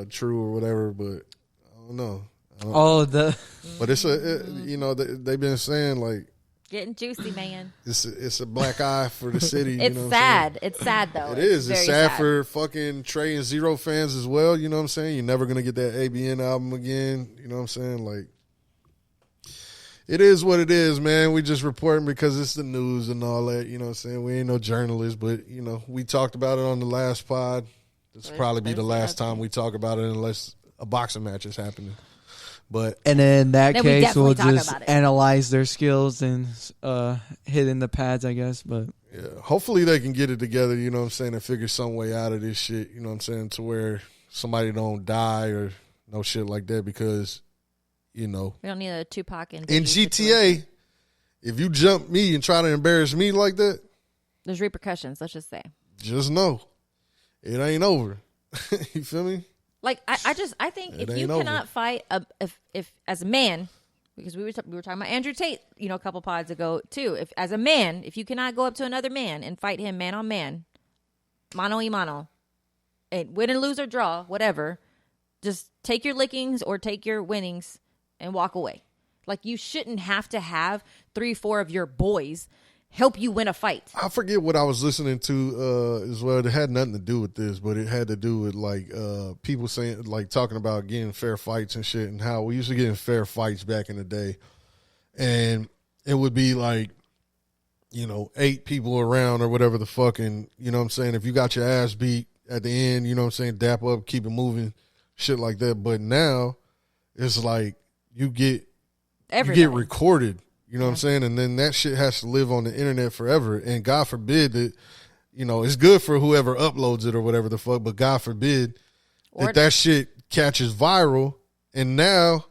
true or whatever, but I don't know. But it's you know, they've been saying like getting juicy, man. It's a black eye for the city. It's you know sad. It's sad though. It is. It's sad for fucking Trey and Zero fans as well. You know what I'm saying? You're never gonna get that ABN album again. You know what I'm saying? Like, it is what it is, man. We just reporting because it's the news and all that. You know what I'm saying? We ain't no journalists, but, you know, we talked about it on the last pod. This will probably be the last time we talk about it unless a boxing match is happening. And in that case, we'll just analyze their skills and hit in the pads, I guess. But yeah, hopefully they can get it together, you know what I'm saying, and figure some way out of this shit, you know what I'm saying, to where somebody don't die or no shit like that because, you know. We don't need a Tupac in GTA, if you jump me and try to embarrass me like that. There's repercussions, let's just say. Just know. It ain't over. You feel me? Like, I think if you cannot fight, if as a man, because we were talking about Andrew Tate, you know, a couple pods ago too. If as a man, if you cannot go up to another man and fight him man on man, mano y mano, and win and lose or draw, whatever, just take your lickings or take your winnings and walk away. Like, you shouldn't have to have 3-4 of your boys help you win a fight. I forget what I was listening to as well. It had nothing to do with this, but it had to do with like people saying, like, talking about getting fair fights and shit, and how we used to get in fair fights back in the day, and it would be like, you know, 8 people around or whatever the fuck, and you know what I'm saying, if you got your ass beat at the end, you know what I'm saying, dap up, keep it moving, shit like that. But now it's like you get recorded. You know what I'm saying? And then that shit has to live on the internet forever. And God forbid that, you know, it's good for whoever uploads it or whatever the fuck, but God forbid that shit catches viral. And now,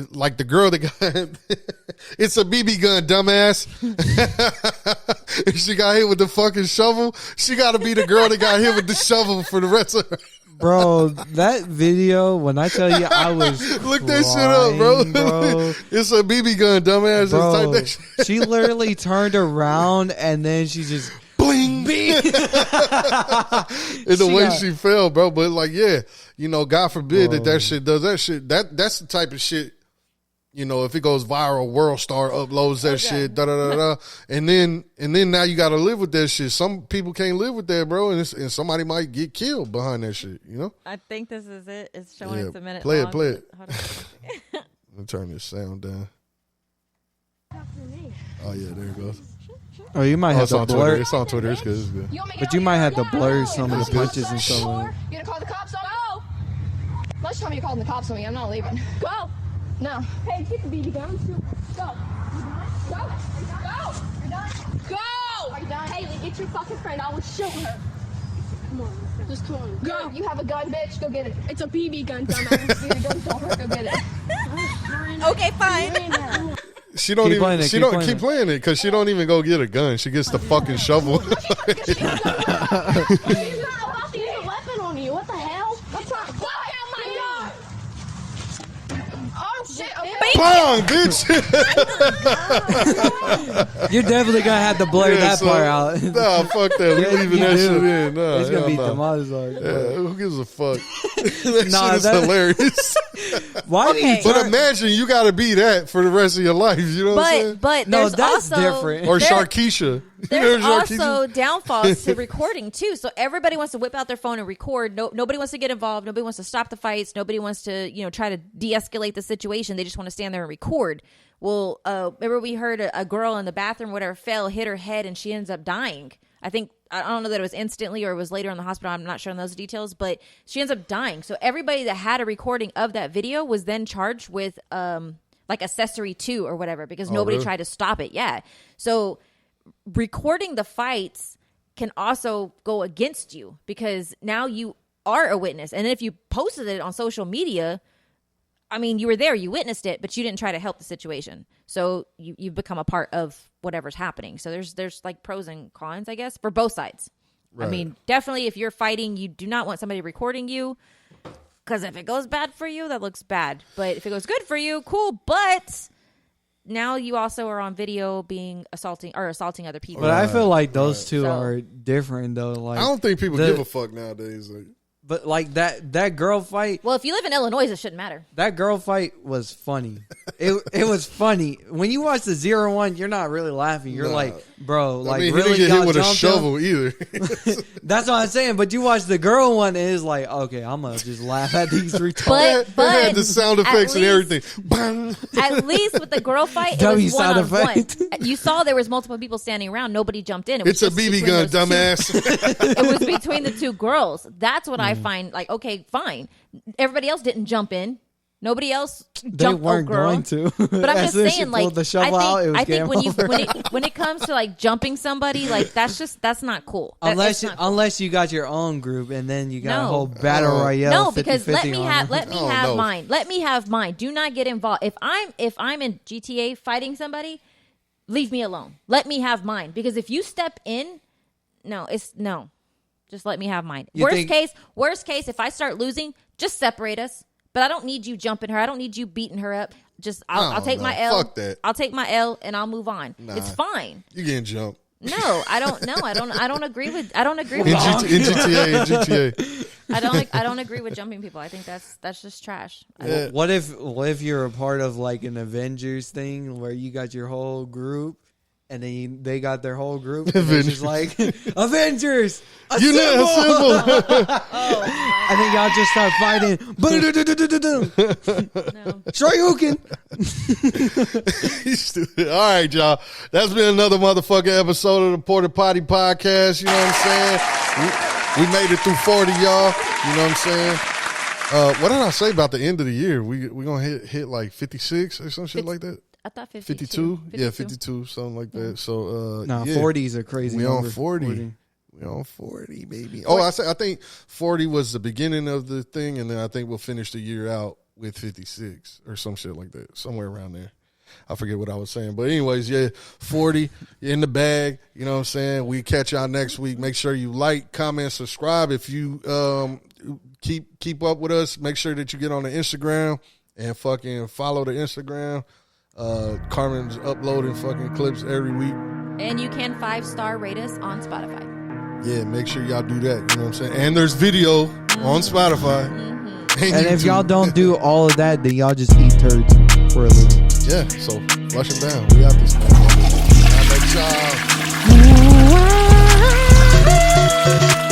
like the girl that got, it's a BB gun, dumbass. If she got hit with the fucking shovel, she got to be the girl that got hit with the shovel for the rest of her. Bro, that video, when I tell you I was look that shit up, bro. It's a BB gun, dumbass. Bro, type that shit. She literally turned around and then she just bling. In the way she fell, bro. But like, yeah, you know, God forbid that shit does that shit. That's the type of shit. You know, if it goes viral, World Star uploads that shit, and then now you got to live with that shit. Some people can't live with that, bro, and somebody might get killed behind that shit. You know. I think this is it. It's showing us a minute. Play long. it. Hold on. Let me turn this sound down. Oh yeah, there it goes. Oh, you might have to blur. It's on Twitter. It's good. It's good. But you might have to blur some of the punches and stuff. You gonna call the cops on me? Go. Let's tell me you're calling the cops on me. I'm not leaving. Go. No. Hey, get the BB gun. Go. Go. Go. You're done. Go. Are you done? Haley, get your fucking friend. I will shoot her. Come on. Just come on. Go. You have a gun, bitch. Go get it. It's a BB gun, dumbass. Go get it. Okay, fine. She don't keep playing it because she don't even go get a gun. She gets the fucking shovel. She's not about to use a weapon on you. What the hell? What's wrong? Fuck out my yard. bong, bitch. You're definitely gonna have to blur that part out. Nah, fuck that. We leaving that shit in. Nah, it's gonna be nah. demonetized. Who gives a fuck? That shit is hilarious. Why do you? But imagine you got to be that for the rest of your life. You know what I'm saying? But no, there's that's also different. Or Sharkeisha. There's also downfalls to recording too. So everybody wants to whip out their phone and record. Nobody wants to get involved. Nobody wants to stop the fights. Nobody wants to, try to de-escalate the situation. They just want to stand there and record. Well, remember we heard a girl in the bathroom, whatever, fell, hit her head, and she ends up dying. I don't know that it was instantly or it was later in the hospital. I'm not sure on those details, but she ends up dying. So everybody that had a recording of that video was then charged with like accessory to or whatever because nobody tried to stop it. Yeah. So recording the fights can also go against you because now you are a witness. And if you posted it on social media, I mean, you were there, you witnessed it, but you didn't try to help the situation. So you've become a part of whatever's happening. So there's like pros and cons, I guess, for both sides. Right. I mean, definitely if you're fighting, you do not want somebody recording you because if it goes bad for you, that looks bad. But if it goes good for you, cool. But now you also are on video being assaulting other people. But I feel like those two are different though. Like I don't think people give a fuck nowadays. But like that girl fight. Well, if you live in Illinois, it shouldn't matter. That girl fight was funny. It was funny. When you watch the 0-1, you're not really laughing. You're like, bro, like he really didn't get hit with a shovel either. That's what I'm saying. But you watch the girl one, and it's like, okay, I'm gonna just laugh at these retards. But they had the sound effects and everything. Bang. At least with the girl fight, it was one-on-one. You saw there was multiple people standing around. Nobody jumped in. It's a BB gun, dumbass. It was between the two girls. That's what I find. Like, okay, fine. Everybody else didn't jump in. Nobody else jumped. They weren't going to. But I'm just saying, like, I think when it comes to like jumping somebody, like that's not cool. Unless you got your own group and then you got a whole battle royale. No, because let me have mine. Let me have mine. Do not get involved. If I'm in GTA fighting somebody, leave me alone. Let me have mine. Because if you step in, no. Just let me have mine. Worst case, if I start losing, just separate us. But I don't need you jumping her. I don't need you beating her up. Just I'll take my L. Fuck that. I'll take my L and I'll move on. Nah, it's fine. You getting jumped. No, I don't. No, I don't agree with. I don't agree with in GTA. I don't agree with jumping people. I think that's just trash. Yeah. What if you're a part of like an Avengers thing where you got your whole group? And then they got their whole group. And it's just like, Avengers! Assemble! And then y'all just start fighting. Shoryuken! All right, y'all. That's been another motherfucking episode of the Porta Poddy podcast. You know what I'm saying? We made it through 40, y'all. You know what I'm saying? What did I say about the end of the year? We going to hit like 56 or some shit like that? I thought 52. 52? Yeah, 52, something like that. So, 40 is a crazy we number. On 40. We on 40, baby. Oh, I think 40 was the beginning of the thing, and then I think we'll finish the year out with 56 or some shit like that, somewhere around there. I forget what I was saying. But anyways, yeah, 40 in the bag. You know what I'm saying? We catch y'all next week. Make sure you like, comment, subscribe. If you keep up with us, make sure that you get on the Instagram and fucking follow the Instagram. Carmen's uploading fucking clips every week. And you can 5-star rate us on Spotify. Yeah, make sure y'all do that. You know what I'm saying? And there's video on Spotify. Mm-hmm. And if y'all don't do all of that, then y'all just eat turds for a living. Yeah, so flush them down. We out this man. I'll let y'all.